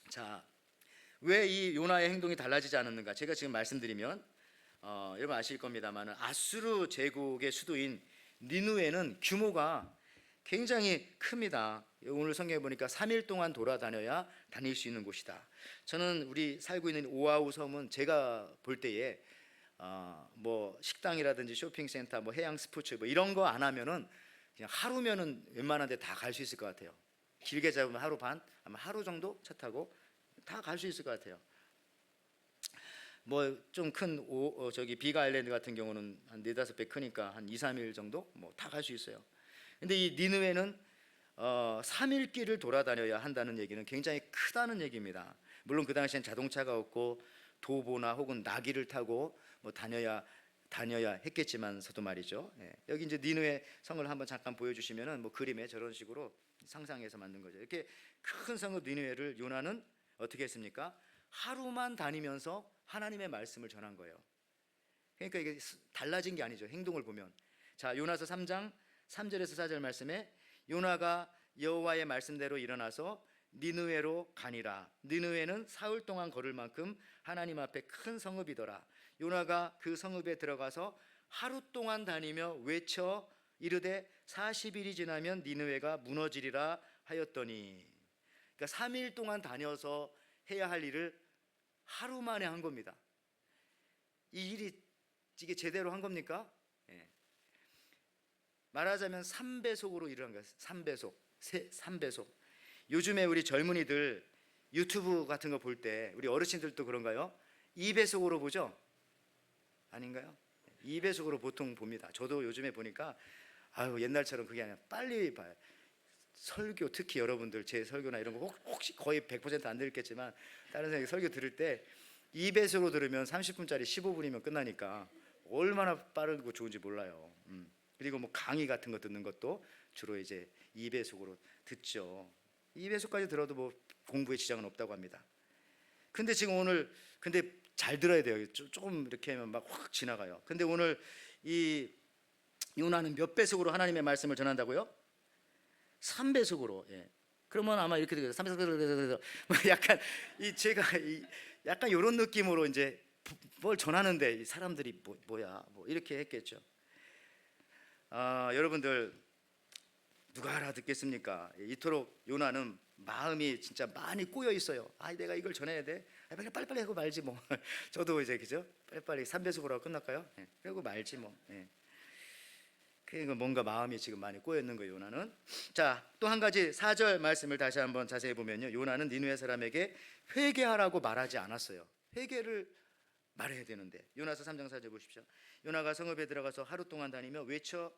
자, 왜 이 요나의 행동이 달라지지 않았는가? 제가 지금 말씀드리면 여러분 아실 겁니다만 아수르 제국의 수도인 니누에는 규모가 굉장히 큽니다. 오늘 성경에 보니까 3일 동안 돌아다녀야 다닐 수 있는 곳이다. 저는 우리 살고 있는 오아우 섬은 제가 볼 때에 뭐 식당이라든지 쇼핑센터, 뭐 해양 스포츠 뭐 이런 거 안 하면은 그냥 하루면은 웬만한 데 다 갈 수 있을 것 같아요. 길게 잡으면 하루 반, 아마 하루 정도 차 타고 다 갈 수 있을 것 같아요. 뭐 좀 큰 저기 비가 아일랜드 같은 경우는 한 4-5배 크니까 한 2-3일 정도 뭐 다 갈 수 있어요. 근데 이 니느웨는 3일 길을 돌아다녀야 한다는 얘기는 굉장히 크다는 얘기입니다. 물론 그 당시엔 자동차가 없고 도보나 혹은 나귀를 타고 뭐 다녀야 했겠지만서도 말이죠. 예. 여기 이제 니느웨 성을 한번 잠깐 보여주시면은 뭐 그림에 저런 식으로 상상해서 만든 거죠. 이렇게 큰 성읍 니느웨를 요나는 어떻게 했습니까? 하루만 다니면서 하나님의 말씀을 전한 거예요. 그러니까 이게 달라진 게 아니죠. 행동을 보면. 자, 요나서 3장 3절에서 4절 말씀에 요나가 여호와의 말씀대로 일어나서 니느웨로 가니라. 니느웨는 사흘 동안 걸을 만큼 하나님 앞에 큰 성읍이더라. 요나가 그 성읍에 들어가서 하루 동안 다니며 외쳐 이르되 40일이 지나면 니느웨가 무너지리라 하였더니, 그러니까 3일 동안 다녀서 해야 할 일을 하루 만에 한 겁니다. 이 일이 이게 제대로 한 겁니까? 예. 말하자면 3배속으로 일을 한 거예요. 3배속. 요즘에 우리 젊은이들 유튜브 같은 거 볼 때 우리 어르신들도 그런가요? 2배속으로 보죠? 아닌가요? 2배속으로 보통 봅니다. 저도 요즘에 보니까 옛날처럼 그게 아니라 빨리 봐요. 설교, 특히 여러분들 제 설교나 이런 거 혹시 거의 100% 안 들겠지만 다른 사람이 설교 들을 때 2배속으로 들으면 30분짜리 15분이면 끝나니까 얼마나 빠르고 좋은지 몰라요. 그리고 뭐 강의 같은 거 듣는 것도 주로 이제 2배속으로 듣죠. 2배속까지 들어도 뭐 공부에 지장은 없다고 합니다. 근데 지금 오늘 잘 들어야 돼요. 조금 이렇게 하면 막 확 지나가요. 근데 오늘 이 요나는 몇 배속으로 하나님의 말씀을 전한다고요? 3배속으로. 예. 그러면 아마 이렇게 되겠죠. 3배속 약간 제가 약간 이런 느낌으로 이제 뭘 전하는데 이 사람들이 뭐야 이렇게 했겠죠. 여러분들 누가 알아듣겠습니까? 이토록 요나는 마음이 진짜 많이 꼬여 있어요. 내가 이걸 전해야 돼. 빨리빨리 하고 말지 뭐. 저도 이제 그죠? 빨리빨리 3배속으로 하고 끝날까요? 예. 그리고 말지 뭐. 예. 그러니까 뭔가 마음이 지금 많이 꼬여 있는 거예요, 요나는. 자, 또 한 가지 4절 말씀을 다시 한번 자세히 보면요, 요나는 니느웨 사람에게 회개하라고 말하지 않았어요. 회개를 말해야 되는데 요나서 3장 4절 보십시오. 요나가 성읍에 들어가서 하루 동안 다니며 외쳐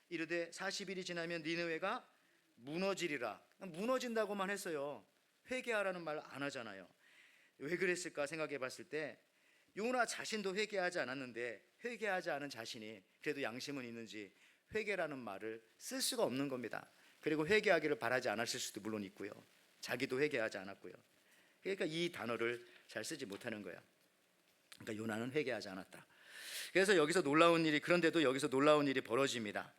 이르되 40일이 지나면 니느웨가 무너지리라. 무너진다고만 했어요. 회개하라는 말 안 하잖아요. 왜 그랬을까 생각해 봤을 때 요나 자신도 회개하지 않았는데 회개하지 않은 자신이 그래도 양심은 있는지 회개라는 말을 쓸 수가 없는 겁니다. 그리고 회개하기를 바라지 않았을 수도 물론 있고요. 자기도 회개하지 않았고요. 그러니까 이 단어를 잘 쓰지 못하는 거야. 그러니까 요나는 회개하지 않았다. 그래서 여기서 놀라운 일이, 그런데도 여기서 놀라운 일이 벌어집니다.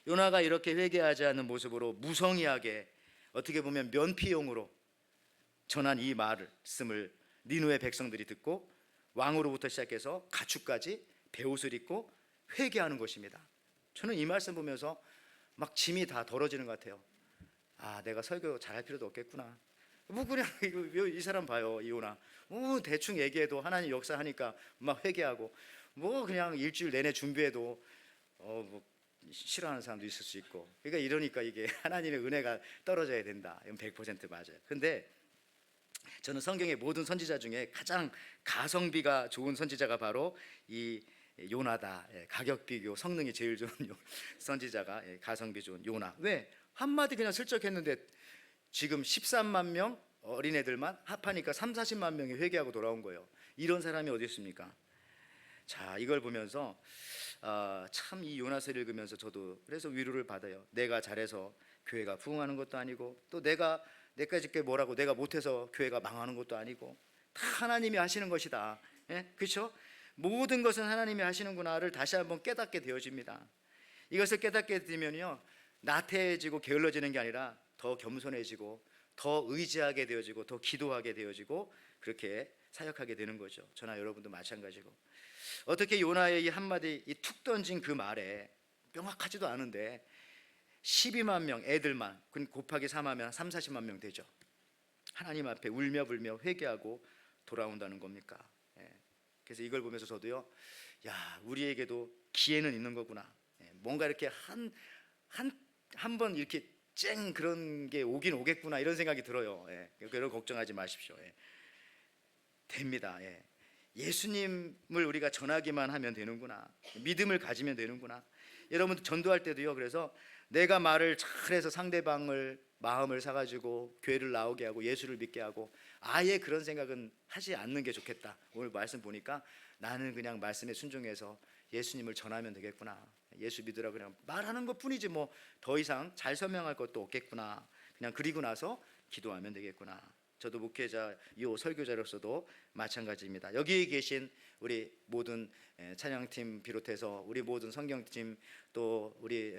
요나가 이렇게 회개하지 않는 모습으로 무성의하게 어떻게 보면 면피용으로 전한 이 말씀을 니느웨 백성들이 듣고 왕으로부터 시작해서 가축까지 베옷을 입고 회개하는 것입니다. 저는 이 말씀 보면서 막 짐이 다 덜어지는 것 같아요. 내가 설교 잘할 필요도 없겠구나. 뭐 그냥 이 사람 봐요, 이오나. 대충 얘기해도 하나님 역사하니까 막 회개하고, 뭐 그냥 일주일 내내 준비해도 뭐 싫어하는 사람도 있을 수 있고. 그러니까 이러니까 이게 하나님의 은혜가 떨어져야 된다. 이건 100% 맞아요. 근데 저는 성경의 모든 선지자 중에 가장 가성비가 좋은 선지자가 바로 이 요나다. 가격 비교 성능이 제일 좋은 선지자가 가성비 좋은 요나. 왜? 한마디 그냥 슬쩍 했는데 지금 13만 명 어린애들만 합하니까 30-40만 명이 회개하고 돌아온 거예요. 이런 사람이 어디 있습니까? 자, 이걸 보면서 참 이 요나서를 읽으면서 저도 그래서 위로를 받아요. 내가 잘해서 교회가 부흥하는 것도 아니고, 또 내까지 게 뭐라고 내가 못해서 교회가 망하는 것도 아니고, 다 하나님이 하시는 것이다. 그렇죠? 모든 것은 하나님이 하시는구나를 다시 한번 깨닫게 되어집니다. 이것을 깨닫게 되면요, 나태해지고 게을러지는 게 아니라 더 겸손해지고 더 의지하게 되어지고 더 기도하게 되어지고 그렇게 사역하게 되는 거죠. 저나 여러분도 마찬가지고. 어떻게 요나의 이 한마디 이 툭 던진 그 말에 명확하지도 않은데 12만 명 애들만 곱하기 3하면 3, 40만 명 되죠. 하나님 앞에 울며 불며 회개하고 돌아온다는 겁니까? 예. 그래서 이걸 보면서 저도요, 야, 우리에게도 기회는 있는 거구나. 예. 뭔가 이렇게 한 번 이렇게 쨍 그런 게 오긴 오겠구나 이런 생각이 들어요. 예. 그런 걱정하지 마십시오. 예. 됩니다. 예. 예수님을 우리가 전하기만 하면 되는구나. 믿음을 가지면 되는구나. 여러분 전도할 때도요. 그래서 내가 말을 잘해서 상대방을 마음을 사가지고 교회를 나오게 하고 예수를 믿게 하고 아예 그런 생각은 하지 않는 게 좋겠다. 오늘 말씀 보니까 나는 그냥 말씀에 순종해서 예수님을 전하면 되겠구나. 예수 믿으라 그냥 말하는 것뿐이지 뭐 더 이상 잘 설명할 것도 없겠구나. 그냥 그리고 나서 기도하면 되겠구나. 저도 목회자요 설교자로서도 마찬가지입니다. 여기 계신 우리 모든 찬양팀 비롯해서 우리 모든 성경팀 또 우리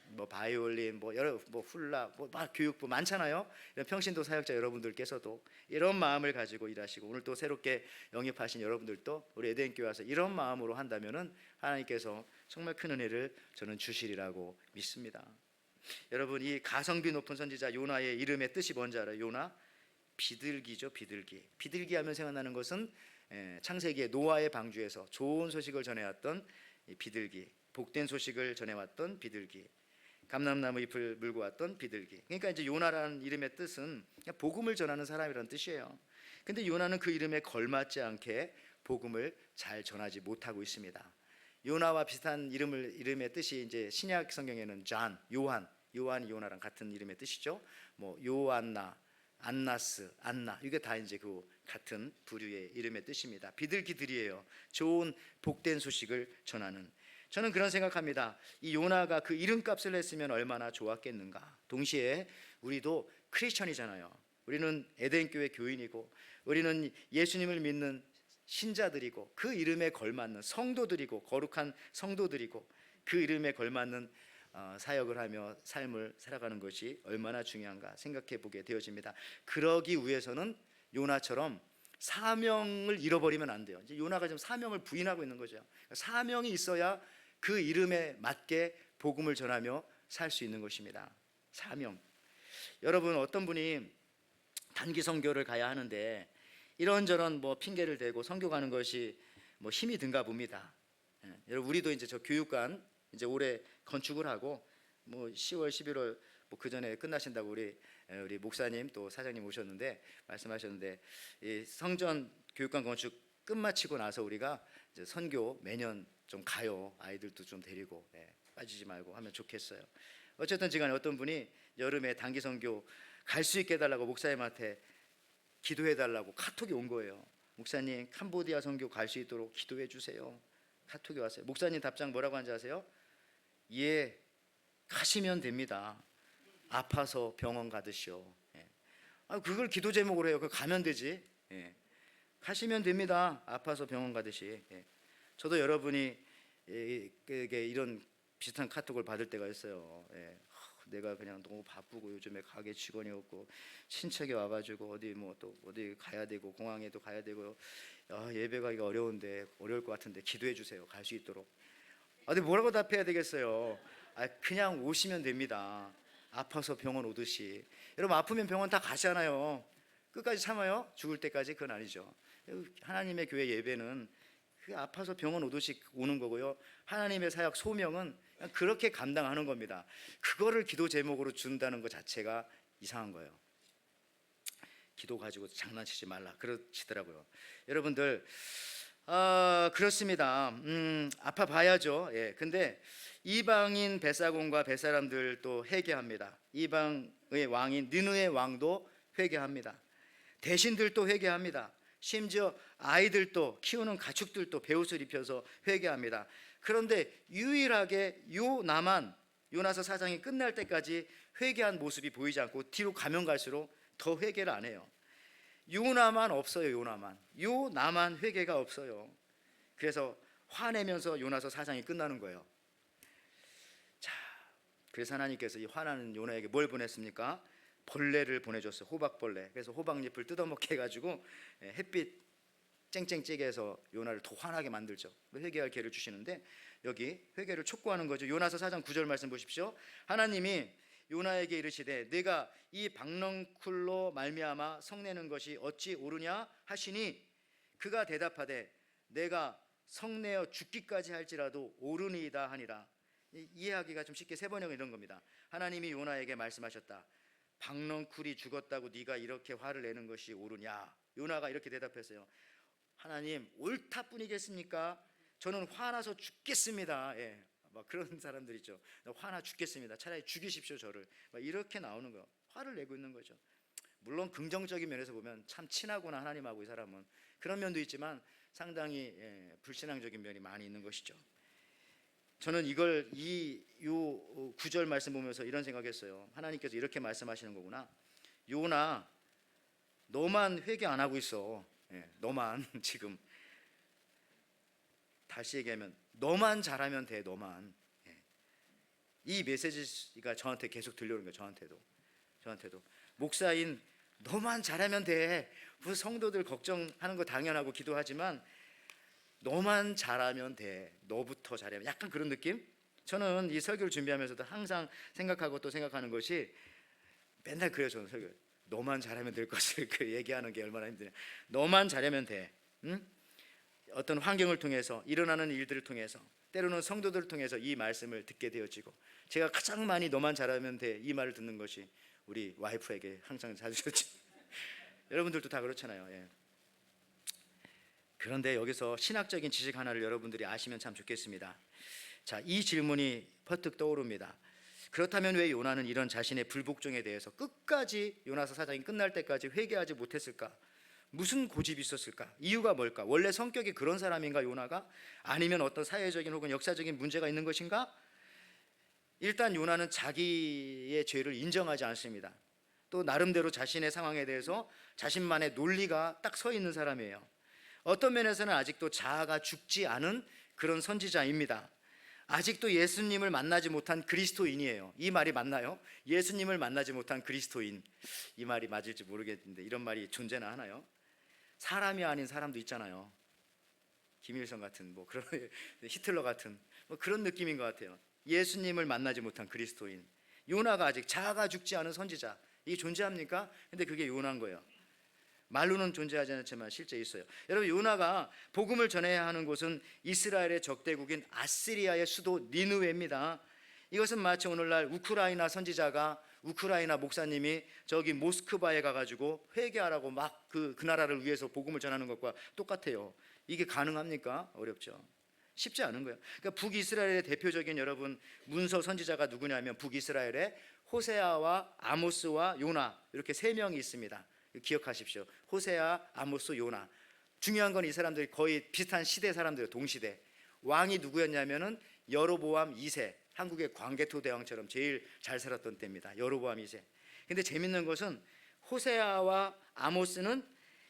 뭐 바이올린 뭐 여러 뭐 훌라 뭐 막 교육부 많잖아요. 이런 평신도 사역자 여러분들께서도 이런 마음을 가지고 일하시고 오늘 또 새롭게 영입하신 여러분들도 우리 에덴교회 와서 이런 마음으로 한다면은 하나님께서 정말 큰 은혜를 저는 주시리라고 믿습니다. 여러분 이 가성비 높은 선지자 요나의 이름의 뜻이 뭔지 알아요? 요나 비둘기죠. 비둘기 하면 생각나는 것은 창세기의 노아의 방주에서 좋은 소식을 전해왔던 비둘기, 복된 소식을 전해왔던 비둘기, 감람나무 잎을 물고 왔던 비둘기. 그러니까 이제 요나라는 이름의 뜻은 그냥 복음을 전하는 사람이라는 뜻이에요. 근데 요나는 그 이름에 걸맞지 않게 복음을 잘 전하지 못하고 있습니다. 요나와 비슷한 이름의 뜻이 이제 신약 성경에는 요한이 요나랑 같은 이름의 뜻이죠. 뭐 요안나, 안나스, 안나 이게 다 이제 그 같은 부류의 이름의 뜻입니다. 비둘기들이에요. 좋은 복된 소식을 전하는. 저는 그런 생각합니다. 이 요나가 그 이름값을 했으면 얼마나 좋았겠는가. 동시에 우리도 크리스천이잖아요. 우리는 에덴교회 교인이고 우리는 예수님을 믿는 신자들이고 그 이름에 걸맞는 성도들이고 거룩한 성도들이고 그 이름에 걸맞는 사역을 하며 삶을 살아가는 것이 얼마나 중요한가 생각해 보게 되어집니다. 그러기 위해서는 요나처럼 사명을 잃어버리면 안 돼요. 이제 요나가 지금 사명을 부인하고 있는 거죠. 사명이 있어야 그 이름에 맞게 복음을 전하며 살 수 있는 것입니다. 사명. 여러분 어떤 분이 단기 선교를 가야 하는데 이런저런 뭐 핑계를 대고 선교 가는 것이 뭐 힘이 든가 봅니다. 여러분 우리도 이제 저 교육관 이제 올해 건축을 하고 뭐 10월 11월 뭐 그 전에 끝나신다고 우리 목사님 또 사장님 오셨는데 말씀하셨는데 이 성전 교육관 건축 끝마치고 나서 우리가 이제 선교 매년 좀 가요. 아이들도 좀 데리고 빠지지 말고 하면 좋겠어요. 어쨌든 지간에 어떤 분이 여름에 단기 선교 갈 수 있게 해달라고 목사님한테 기도해달라고 카톡이 온 거예요. 목사님 캄보디아 선교 갈 수 있도록 기도해 주세요. 카톡이 왔어요. 목사님 답장 뭐라고 하는지 아세요? 예, 가시면 됩니다. 아파서 병원 가듯이요. 그걸 기도 제목으로 해요. 그걸 가면 되지. 가시면 됩니다. 아파서 병원 가듯이. 저도 여러분이 이런 비슷한 카톡을 받을 때가 있어요. 내가 그냥 너무 바쁘고 요즘에 가게 직원이 없고 친척이 와가지고 어디 뭐 또 어디 가야 되고 공항에도 가야 되고 예배 가기가 어려울 것 같은데 기도해 주세요. 갈 수 있도록. 근데 뭐라고 답해야 되겠어요? 그냥 오시면 됩니다. 아파서 병원 오듯이. 여러분 아프면 병원 다 가잖아요. 끝까지 참아요? 죽을 때까지? 그건 아니죠. 하나님의 교회 예배는 그 아파서 병원 오듯이 오는 거고요. 하나님의 사역 소명은 그렇게 감당하는 겁니다. 그거를 기도 제목으로 준다는 것 자체가 이상한 거예요. 기도 가지고 장난치지 말라 그러시더라고요. 여러분들 그렇습니다. 아파 봐야죠. 근데 이방인 벳사곤과 벳사람들 또 회개합니다. 이방의 왕인 느느의 왕도 회개합니다. 대신들도 회개합니다. 심지어 아이들도 키우는 가축들도 베옷을 입혀서 회개합니다. 그런데 유일하게 요나서 4장이 끝날 때까지 회개한 모습이 보이지 않고 뒤로 가면 갈수록 더 회개를 안 해요. 요나만 없어요. 요나만 회개가 없어요. 그래서 화내면서 요나서 4장이 끝나는 거예요. 자, 그래서 하나님께서 이 화나는 요나에게 뭘 보냈습니까? 벌레를 보내줬어요. 호박벌레. 그래서 호박잎을 뜯어먹게 해가지고 햇빛 쨍쨍 찌게 해서 요나를 더 화나게 만들죠. 회개할 기회를 주시는데 여기 회개를 촉구하는 거죠. 요나서 4장 9절 말씀 보십시오. 하나님이 요나에게 이르시되 내가 이 박넝쿨로 말미암아 성내는 것이 어찌 옳으냐 하시니 그가 대답하되 내가 성내어 죽기까지 할지라도 옳으니이다 하니라. 이해하기가 좀 쉽게 세 번역은 이런 겁니다. 하나님이 요나에게 말씀하셨다. 박넝쿨이 죽었다고 네가 이렇게 화를 내는 것이 옳으냐? 요나가 이렇게 대답했어요. 하나님 옳다뿐이겠습니까? 저는 화나서 죽겠습니다. 막 그런 사람들 있죠. 화나 죽겠습니다. 차라리 죽이십시오 저를. 막 이렇게 나오는 거예요. 화를 내고 있는 거죠. 물론 긍정적인 면에서 보면 참 친하구나 하나님하고 이 사람은. 그런 면도 있지만 상당히 불신앙적인 면이 많이 있는 것이죠. 저는 이걸 요 구절 말씀 보면서 이런 생각했어요. 하나님께서 이렇게 말씀하시는 거구나. 요나 너만 회개 안 하고 있어. 너만 지금 다시 얘기하면 너만 잘하면 돼. 너만. 이 메시지가 저한테 계속 들려오는 거예요. 저한테도 목사인 너만 잘하면 돼. 무슨 성도들 걱정하는 거 당연하고 기도하지만 너만 잘하면 돼. 너부터 잘하면 약간 그런 느낌? 저는 이 설교를 준비하면서도 항상 생각하고 또 생각하는 것이 맨날 그래요. 저는 설교 너만 잘하면 될 것을 얘기하는 게 얼마나 힘드냐. 너만 잘하면 돼. 응? 어떤 환경을 통해서 일어나는 일들을 통해서 때로는 성도들을 통해서 이 말씀을 듣게 되어지고 제가 가장 많이 너만 잘하면 돼 이 말을 듣는 것이 우리 와이프에게 항상 자주 듣지. 여러분들도 다 그렇잖아요. 그런데 여기서 신학적인 지식 하나를 여러분들이 아시면 참 좋겠습니다. 자, 이 질문이 퍼뜩 떠오릅니다. 그렇다면 왜 요나는 이런 자신의 불복종에 대해서 끝까지 요나서 4장이 끝날 때까지 회개하지 못했을까? 무슨 고집이 있었을까? 이유가 뭘까? 원래 성격이 그런 사람인가 요나가? 아니면 어떤 사회적인 혹은 역사적인 문제가 있는 것인가? 일단 요나는 자기의 죄를 인정하지 않습니다. 또 나름대로 자신의 상황에 대해서 자신만의 논리가 딱 서 있는 사람이에요. 어떤 면에서는 아직도 자아가 죽지 않은 그런 선지자입니다. 아직도 예수님을 만나지 못한 그리스도인이에요. 이 말이 맞나요? 예수님을 만나지 못한 그리스도인. 이 말이 맞을지 모르겠는데 이런 말이 존재나 하나요? 사람이 아닌 사람도 있잖아요. 김일성 같은 뭐 그런 히틀러 같은 뭐 그런 느낌인 것 같아요. 예수님을 만나지 못한 그리스도인. 요나가 아직 자아가 죽지 않은 선지자. 이게 존재합니까? 근데 그게 요나인 거예요. 말로는 존재하지 않지만 실제 있어요. 여러분 요나가 복음을 전해야 하는 곳은 이스라엘의 적대국인 아시리아의 수도 니느웨입니다. 이것은 마치 오늘날 우크라이나 선지자가 우크라이나 목사님이 저기 모스크바에 가가지고 회개하라고 막 그 나라를 위해서 복음을 전하는 것과 똑같아요. 이게 가능합니까? 어렵죠. 쉽지 않은 거예요. 그러니까 북이스라엘의 대표적인 여러분 문서 선지자가 누구냐면 북이스라엘의 호세아와 아모스와 요나 이렇게 세 명이 있습니다. 기억하십시오. 호세아, 아모스, 요나. 중요한 건 이 사람들이 거의 비슷한 시대 사람들이에요. 동시대. 왕이 누구였냐면은 여로보암 2세. 한국의 광개토 대왕처럼 제일 잘 살았던 때입니다. 여로보암 2세. 근데 재밌는 것은 호세아와 아모스는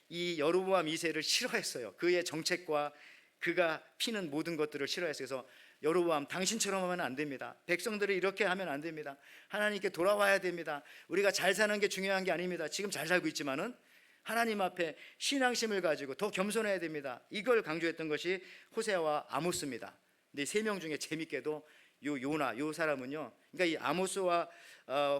이 여로보암 2세를 싫어했어요. 그의 정책과 그가 피는 모든 것들을 싫어했어요. 그래서 여로보암 당신처럼 하면 안 됩니다. 백성들을 이렇게 하면 안 됩니다. 하나님께 돌아와야 됩니다. 우리가 잘 사는 게 중요한 게 아닙니다. 지금 잘 살고 있지만은 하나님 앞에 신앙심을 가지고 더 겸손해야 됩니다. 이걸 강조했던 것이 호세아와 아모스입니다. 근데 세 명 중에 재밌게도 요나 요 사람은요. 그러니까 이 아모스와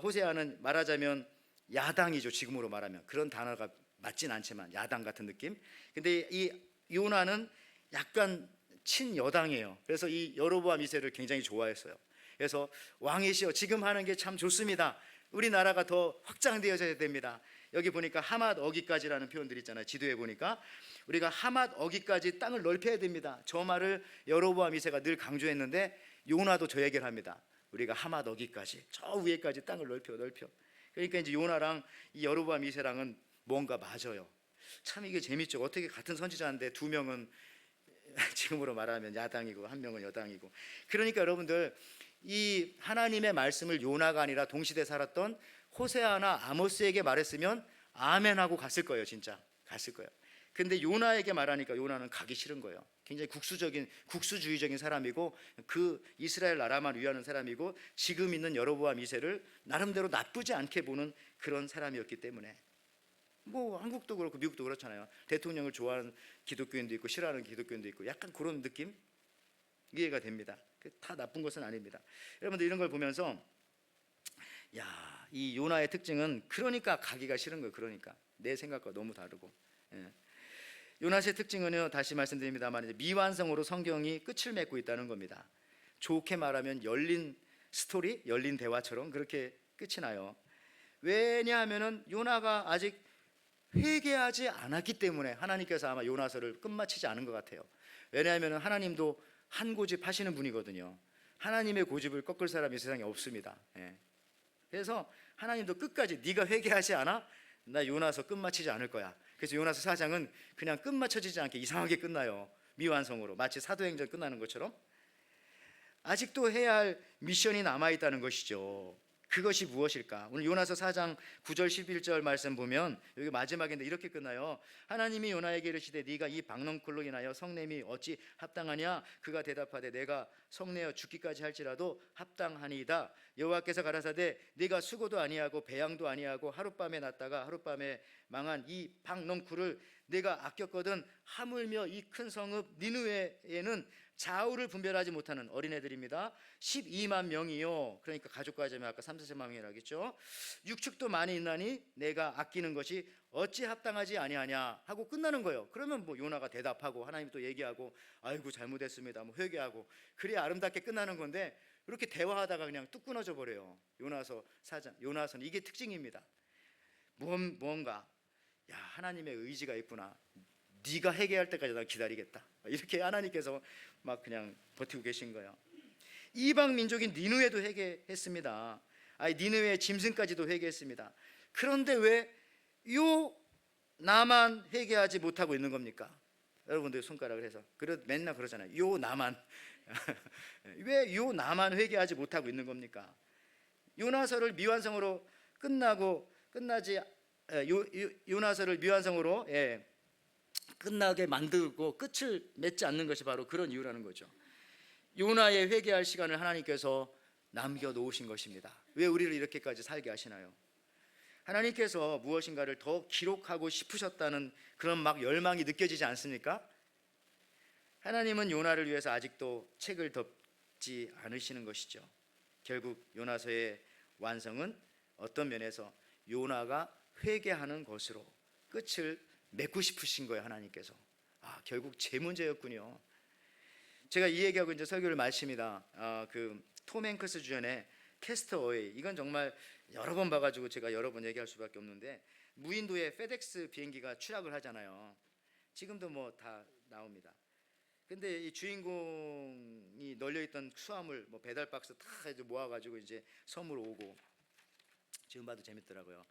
호세아는 말하자면 야당이죠. 지금으로 말하면 그런 단어가 맞진 않지만 야당 같은 느낌. 근데 이 요나는 약간 친여당이에요. 그래서 이 여로보암 2세를 굉장히 좋아했어요. 그래서 왕이시여 지금 하는 게 참 좋습니다. 우리나라가 더 확장되어져야 됩니다. 여기 보니까 하맛 어기까지라는 표현들이 있잖아요. 지도에 보니까 우리가 하맛 어기까지 땅을 넓혀야 됩니다. 저 말을 여로보암 2세가 늘 강조했는데 요나도 저 얘기를 합니다. 우리가 하맛 어기까지 저 위에까지 땅을 넓혀. 그러니까 이제 요나랑 이 여로보암 2세랑은 뭔가 맞아요. 참 이게 재밌죠. 어떻게 같은 선지자인데 두 명은 지금으로 말하면 야당이고 한 명은 여당이고. 그러니까 여러분들 이 하나님의 말씀을 요나가 아니라 동시대 살았던 호세아나 아모스에게 말했으면 아멘하고 갔을 거예요. 진짜 갔을 거예요. 근데 요나에게 말하니까 요나는 가기 싫은 거예요. 굉장히 국수주의적인 사람이고 그 이스라엘 나라만 위하는 사람이고 지금 있는 여로보암 2세를 나름대로 나쁘지 않게 보는 그런 사람이었기 때문에 뭐 한국도 그렇고 미국도 그렇잖아요. 대통령을 좋아하는 기독교인도 있고 싫어하는 기독교인도 있고 약간 그런 느낌 이해가 됩니다. 다 나쁜 것은 아닙니다. 여러분들 이런 걸 보면서 야, 이 요나의 특징은 그러니까 가기가 싫은 거예요. 그러니까 내 생각과 너무 다르고. 요나의 특징은요, 다시 말씀드립니다만 이제 미완성으로 성경이 끝을 맺고 있다는 겁니다. 좋게 말하면 열린 스토리, 열린 대화처럼 그렇게 끝이 나요. 왜냐하면은 요나가 아직 회개하지 않았기 때문에 하나님께서 아마 요나서를 끝마치지 않은 것 같아요. 왜냐하면 하나님도 한 고집 하시는 분이거든요. 하나님의 고집을 꺾을 사람이 세상에 없습니다. 그래서 하나님도 끝까지 네가 회개하지 않아? 나 요나서 끝마치지 않을 거야. 그래서 요나서 4장은 그냥 끝마쳐지지 않게 이상하게 끝나요. 미완성으로 마치 사도행전 끝나는 것처럼. 아직도 해야 할 미션이 남아있다는 것이죠. 그것이 무엇일까? 오늘 요나서 4장 9절 11절 말씀 보면 여기 마지막인데 이렇게 끝나요. 하나님이 요나에게 이르시되 네가 이 박넝쿨로 인하여 성냄이 어찌 합당하냐? 그가 대답하되 내가 성내어 죽기까지 할지라도 합당하니이다. 여호와께서 가라사대 네가 수고도 아니하고 배양도 아니하고 하룻밤에 났다가 하룻밤에 망한 이 박넝쿨을 내가 아꼈거든. 하물며 이 큰 성읍 니느웨에는 좌우를 분별하지 못하는 어린애들입니다. 12만 명이요. 그러니까 가족까지 하면 아까 3, 4만 명이라 했죠. 육축도 많이 있나니 내가 아끼는 것이 어찌 합당하지 아니하냐 하고 끝나는 거예요. 그러면 뭐 요나가 대답하고 하나님 또 얘기하고 아이고 잘못했습니다 뭐 회개하고 그래야 아름답게 끝나는 건데 이렇게 대화하다가 그냥 뚝 끊어져 버려요. 요나서 4장. 요나서는 이게 특징입니다. 뭔가 야, 하나님의 의지가 있구나. 네가 회개할 때까지 난 기다리겠다. 이렇게 하나님께서 막 그냥 버티고 계신 거예요. 이방 민족인 니느웨도 회개했습니다. 니느웨의 짐승까지도 회개했습니다. 그런데 왜 요 나만 회개하지 못하고 있는 겁니까? 여러분들 손가락을 해서 맨날 그러잖아요. 요 나만 왜 요 나만 회개하지 못하고 있는 겁니까? 요나서를 미완성으로 요나서를 미완성으로 끝나게 만들고 끝을 맺지 않는 것이 바로 그런 이유라는 거죠. 요나의 회개할 시간을 하나님께서 남겨놓으신 것입니다. 왜 우리를 이렇게까지 살게 하시나요? 하나님께서 무엇인가를 더 기록하고 싶으셨다는 그런 막 열망이 느껴지지 않습니까? 하나님은 요나를 위해서 아직도 책을 덮지 않으시는 것이죠. 결국 요나서의 완성은 어떤 면에서 요나가 회개하는 것으로 끝을 맺고 싶으신 거예요. 하나님께서. 결국 제 문제였군요. 제가 이 얘기하고 이제 설교를 마칩니다. 톰 행크스 주연의 캐스터웨이, 이건 정말 여러 번 봐가지고 제가 여러 번 얘기할 수밖에 없는데 무인도에 페덱스 비행기가 추락을 하잖아요. 지금도 뭐 다 나옵니다. 근데 이 주인공이 널려있던 수화물 뭐 배달 박스 다 모아가지고 이제 섬으로 오고, 지금 봐도 재밌더라고요.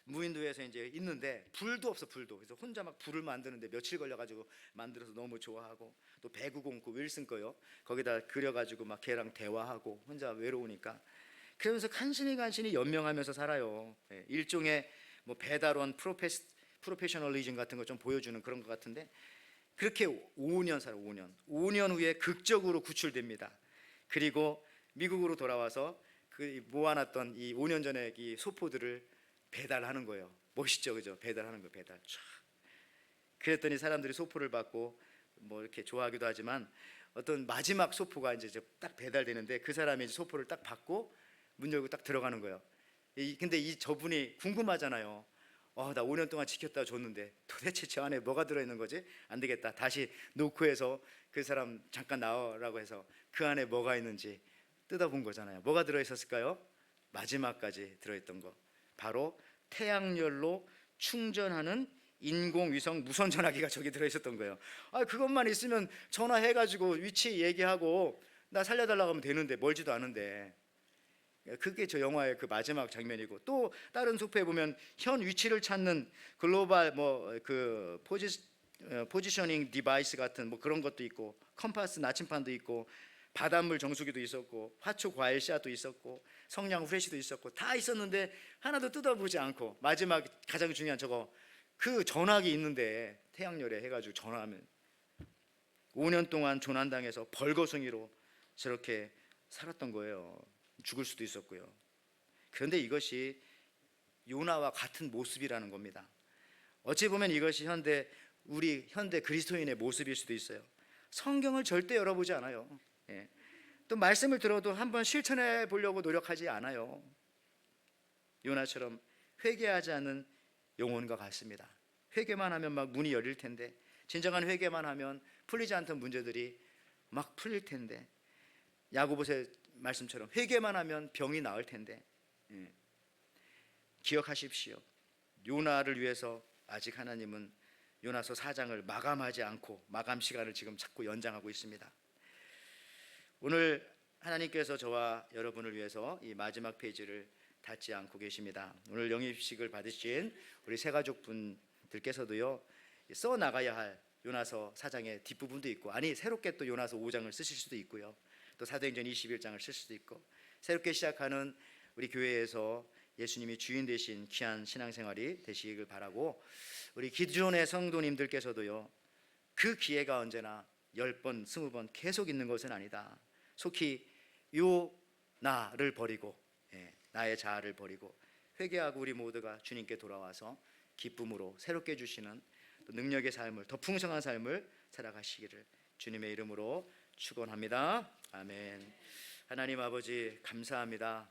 무인도에서 이제 있는데 불도 없어. 그래서 혼자 막 불을 만드는데 며칠 걸려가지고 만들어서 너무 좋아하고, 또 배구공 그 윌슨 거요, 거기다 그려가지고 막 걔랑 대화하고 혼자 외로우니까 그러면서 간신히 연명하면서 살아요. 일종의 뭐 배달원 프로페셔널리즘 같은 거 좀 보여주는 그런 것 같은데, 그렇게 5년 살아. 5년 후에 극적으로 구출됩니다. 그리고 미국으로 돌아와서 그 모아놨던 이 5년 전에 이 소포들을 배달하는 거예요. 멋있죠, 그죠? 배달하는 거, 배달. 쫙. 그랬더니 사람들이 소포를 받고 뭐 이렇게 좋아하기도 하지만 어떤 마지막 소포가 이제 딱 배달되는데 그 사람이 이제 소포를 딱 받고 문 열고 딱 들어가는 거예요. 근데 저분이 궁금하잖아요. 나 5년 동안 지켰다 줬는데 도대체 저 안에 뭐가 들어있는 거지? 안 되겠다. 다시 노크해서 그 사람 잠깐 나오라고 해서 그 안에 뭐가 있는지 뜯어본 거잖아요. 뭐가 들어있었을까요? 마지막까지 들어있던 거, 바로 태양열로 충전하는 인공위성 무선 전화기가 저기 들어있었던 거예요. 그것만 있으면 전화해가지고 위치 얘기하고 나 살려달라고 하면 되는데, 멀지도 않은데. 그게 저 영화의 그 마지막 장면이고, 또 다른 소포에 보면 현 위치를 찾는 글로벌 포지셔닝 디바이스 같은 뭐 그런 것도 있고, 컴파스 나침판도 있고, 바닷물 정수기도 있었고, 화초 과일 씨앗도 있었고, 성냥 후레쉬도 있었고, 다 있었는데 하나도 뜯어보지 않고 마지막 가장 중요한 저거, 그 전화기 있는데 태양열에 해가지고 전화하면 5년 동안 조난당해서 벌거숭이로 저렇게 살았던 거예요. 죽을 수도 있었고요. 그런데 이것이 요나와 같은 모습이라는 겁니다. 어찌 보면 이것이 우리 현대 그리스도인의 모습일 수도 있어요. 성경을 절대 열어보지 않아요. 예. 또 말씀을 들어도 한번 실천해 보려고 노력하지 않아요. 요나처럼 회개하지 않는 영혼과 같습니다. 회개만 하면 막 문이 열릴 텐데, 진정한 회개만 하면 풀리지 않던 문제들이 막 풀릴 텐데, 야고보서의 말씀처럼 회개만 하면 병이 나을 텐데. 예. 기억하십시오. 요나를 위해서 아직 하나님은 요나서 4장을 마감하지 않고 마감 시간을 지금 자꾸 연장하고 있습니다. 오늘 하나님께서 저와 여러분을 위해서 이 마지막 페이지를 닫지 않고 계십니다. 오늘 영입식을 받으신 우리 새가족 분들께서도요, 써 나가야 할 요나서 4장의 뒷부분도 있고, 아니 새롭게 또 요나서 5장을 쓰실 수도 있고요, 또 사도행전 21장을 쓸 수도 있고, 새롭게 시작하는 우리 교회에서 예수님이 주인 되신 귀한 신앙생활이 되시길 바라고, 우리 기존의 성도님들께서도요, 그 기회가 언제나 10번, 20번 계속 있는 것은 아니다. 속히 요 나를 버리고, 나의 자아를 버리고 회개하고 우리 모두가 주님께 돌아와서 기쁨으로 새롭게 해주시는 또 능력의 삶을, 더 풍성한 삶을 살아가시기를 주님의 이름으로 축원합니다. 아멘. 하나님 아버지 감사합니다.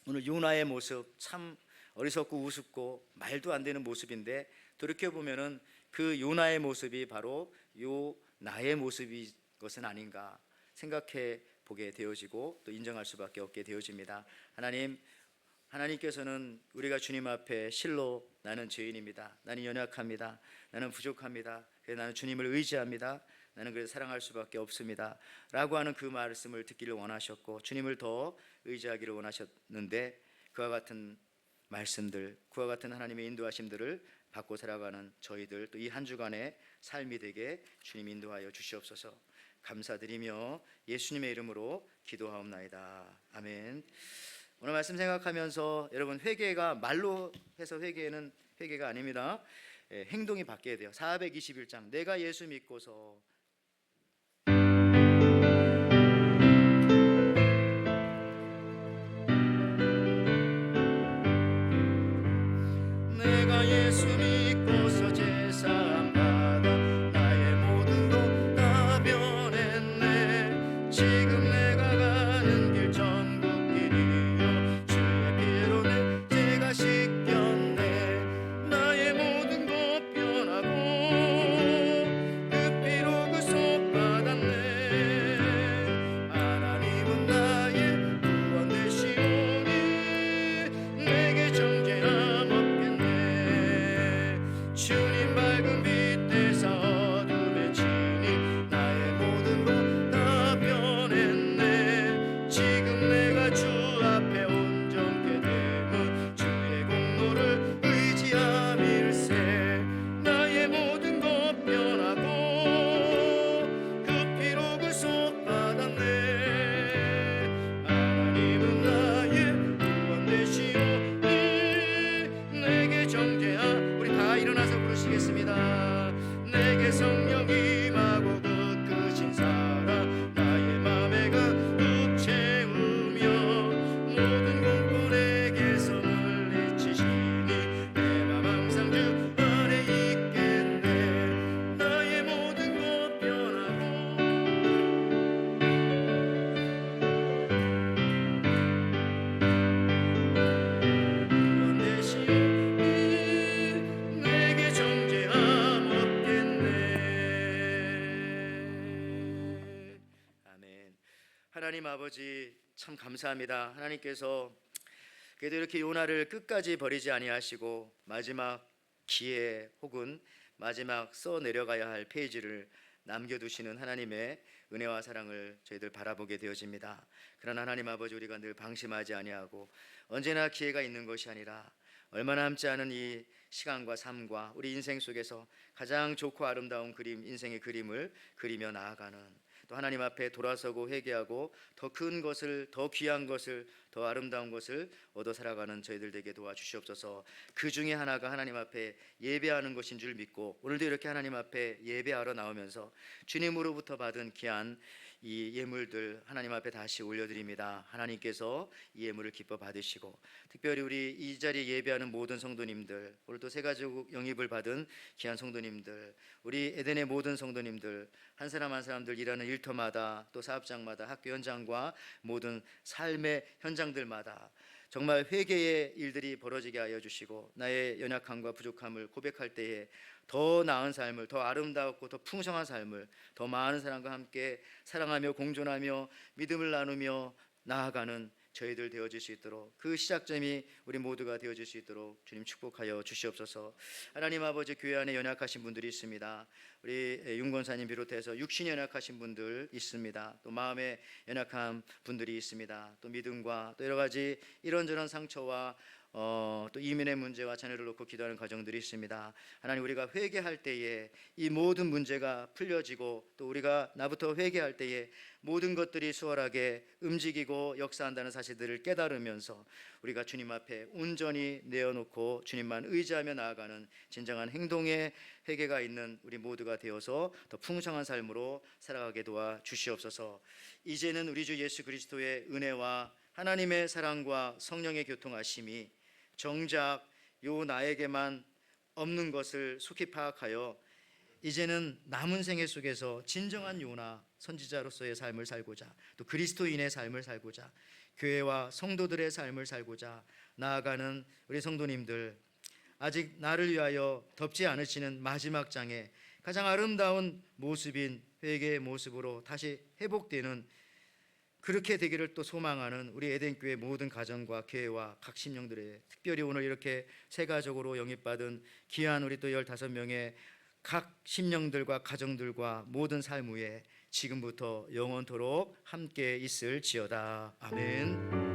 오늘 요나의 모습 참 어리석고 우습고 말도 안 되는 모습인데, 돌이켜보면은 그 요나의 모습이 바로 요 나의 모습인 것은 아닌가 생각해 보게 되어지고 또 인정할 수밖에 없게 되어집니다. 하나님께서는 우리가 주님 앞에 실로 나는 죄인입니다, 나는 연약합니다, 나는 부족합니다, 그래서 나는 주님을 의지합니다, 나는 그래서 사랑할 수밖에 없습니다 라고 하는 그 말씀을 듣기를 원하셨고, 주님을 더 의지하기를 원하셨는데, 그와 같은 말씀들, 그와 같은 하나님의 인도하심들을 받고 살아가는 저희들, 또 이 한 주간의 삶이 되게 주님 인도하여 주시옵소서. 감사드리며 예수님의 이름으로 기도하옵나이다. 아멘. 오늘 말씀 생각하면서 여러분, 회개가 말로 해서 회개는 회개가 아닙니다. 행동이 바뀌어야 돼요. 421장 내가 예수 믿고서 내가 예수 믿고서 제사함 받아 나의 모든 것 다 변했네. 지금 내가 가는 길 천국 길이요 주의 피로 내 죄가 씻겼네. 나의 모든 것 변하고 그 피로 그 속 받았네. 하나님은 나의 구원 되시오니 내게 정죄함 없겠네. 주님 밝은 빛 대사 어둠에 치니 나의 모든 것 다 변했네. 지금 내가 주 앞에 온전케 되면 주의 공로를 의지함일세. 나의 모든 것 변하고 그 피로 그 속 받았네. 하나님은 나의 구원 되시오니 내게 정죄함. 우리 다 일어나서 부르시겠습니다. 내게 성령 임하고 끝끝인 사랑 나의 맘에 가득 채우며 모든 공포에게서 물리치시니 내 맘 항상 주 안에 있겠네. 나의 모든 것 변하고 구원 되시오니 내게 정죄함 없겠네. 아멘. 하나님 아버지 참 감사합니다. 하나님께서 그래도 이렇게 요나를 끝까지 버리지 아니하시고 마지막 기회 혹은 마지막 써 내려가야 할 페이지를 남겨두시는 하나님의 은혜와 사랑을 저희들 바라보게 되어집니다. 그러나 하나님 아버지, 우리가 늘 방심하지 아니하고 언제나 기회가 있는 것이 아니라 얼마 남지 않은 이 시간과 삶과 우리 인생 속에서 가장 좋고 아름다운 그림, 인생의 그림을 그리며 나아가는, 또 또 하나님 앞에 돌아서고 회개하고 더 큰 것을, 더 귀한 것을, 더 아름다운 것을 얻어 살아가는 저희들 되게 도와주시옵소서. 그 중에 하나가 하나님 앞에 예배하는 것인 줄 믿고 오늘도 이렇게 하나님 앞에 예배하러 나오면서 주님으로부터 받은 귀한 이 예물들 하나님 앞에 다시 올려드립니다. 하나님께서 이 예물을 기뻐 받으시고 특별히 우리 이 자리에 예배하는 모든 성도님들, 오늘도 새가족 영입을 받은 귀한 성도님들, 우리 에덴의 모든 성도님들, 한 사람 한 사람들 일하는 일터마다 또 사업장마다 학교 현장과 모든 삶의 현장들마다 정말 회개의 일들이 벌어지게 하여 주시고 나의 연약함과 부족함을 고백할 때에 더 나은 삶을, 더 아름답고 더 풍성한 삶을 더 많은 사람과 함께 사랑하며 공존하며 믿음을 나누며 나아가는 저희들 되어질 수 있도록 그 시작점이 우리 모두가 되어질 수 있도록 주님 축복하여 주시옵소서. 하나님 아버지, 교회 안에 연약하신 분들이 있습니다. 우리 윤권사님 비롯해서 육신이 연약하신 분들 있습니다. 또 마음에 연약한 분들이 있습니다. 또 믿음과 또 여러 가지 이런저런 상처와 또 이민의 문제와 자녀를 놓고 기도하는 가정들이 있습니다. 하나님, 우리가 회개할 때에 이 모든 문제가 풀려지고 또 우리가 나부터 회개할 때에 모든 것들이 수월하게 움직이고 역사한다는 사실들을 깨달으면서 우리가 주님 앞에 온전히 내어놓고 주님만 의지하며 나아가는 진정한 행동의 회개가 있는 우리 모두가 되어서 더 풍성한 삶으로 살아가게 도와 주시옵소서. 이제는 우리 주 예수 그리스도의 은혜와 하나님의 사랑과 성령의 교통하심이 정작 요 나에게만 없는 것을 속히 파악하여 이제는 남은 생애 속에서 진정한 요나 선지자로서의 삶을 살고자 또 그리스도인의 삶을 살고자 교회와 성도들의 삶을 살고자 나아가는 우리 성도님들, 아직 나를 위하여 덮지 않으시는 마지막 장에 가장 아름다운 모습인 회개의 모습으로 다시 회복되는 그렇게 되기를 또 소망하는 우리 에덴교회 모든 가정과 교회와 각 심령들의, 특별히 오늘 이렇게 새가족으로 영입받은 귀한 우리 또 15명의 각 심령들과 가정들과 모든 삶 위에 지금부터 영원토록 함께 있을지어다. 아멘.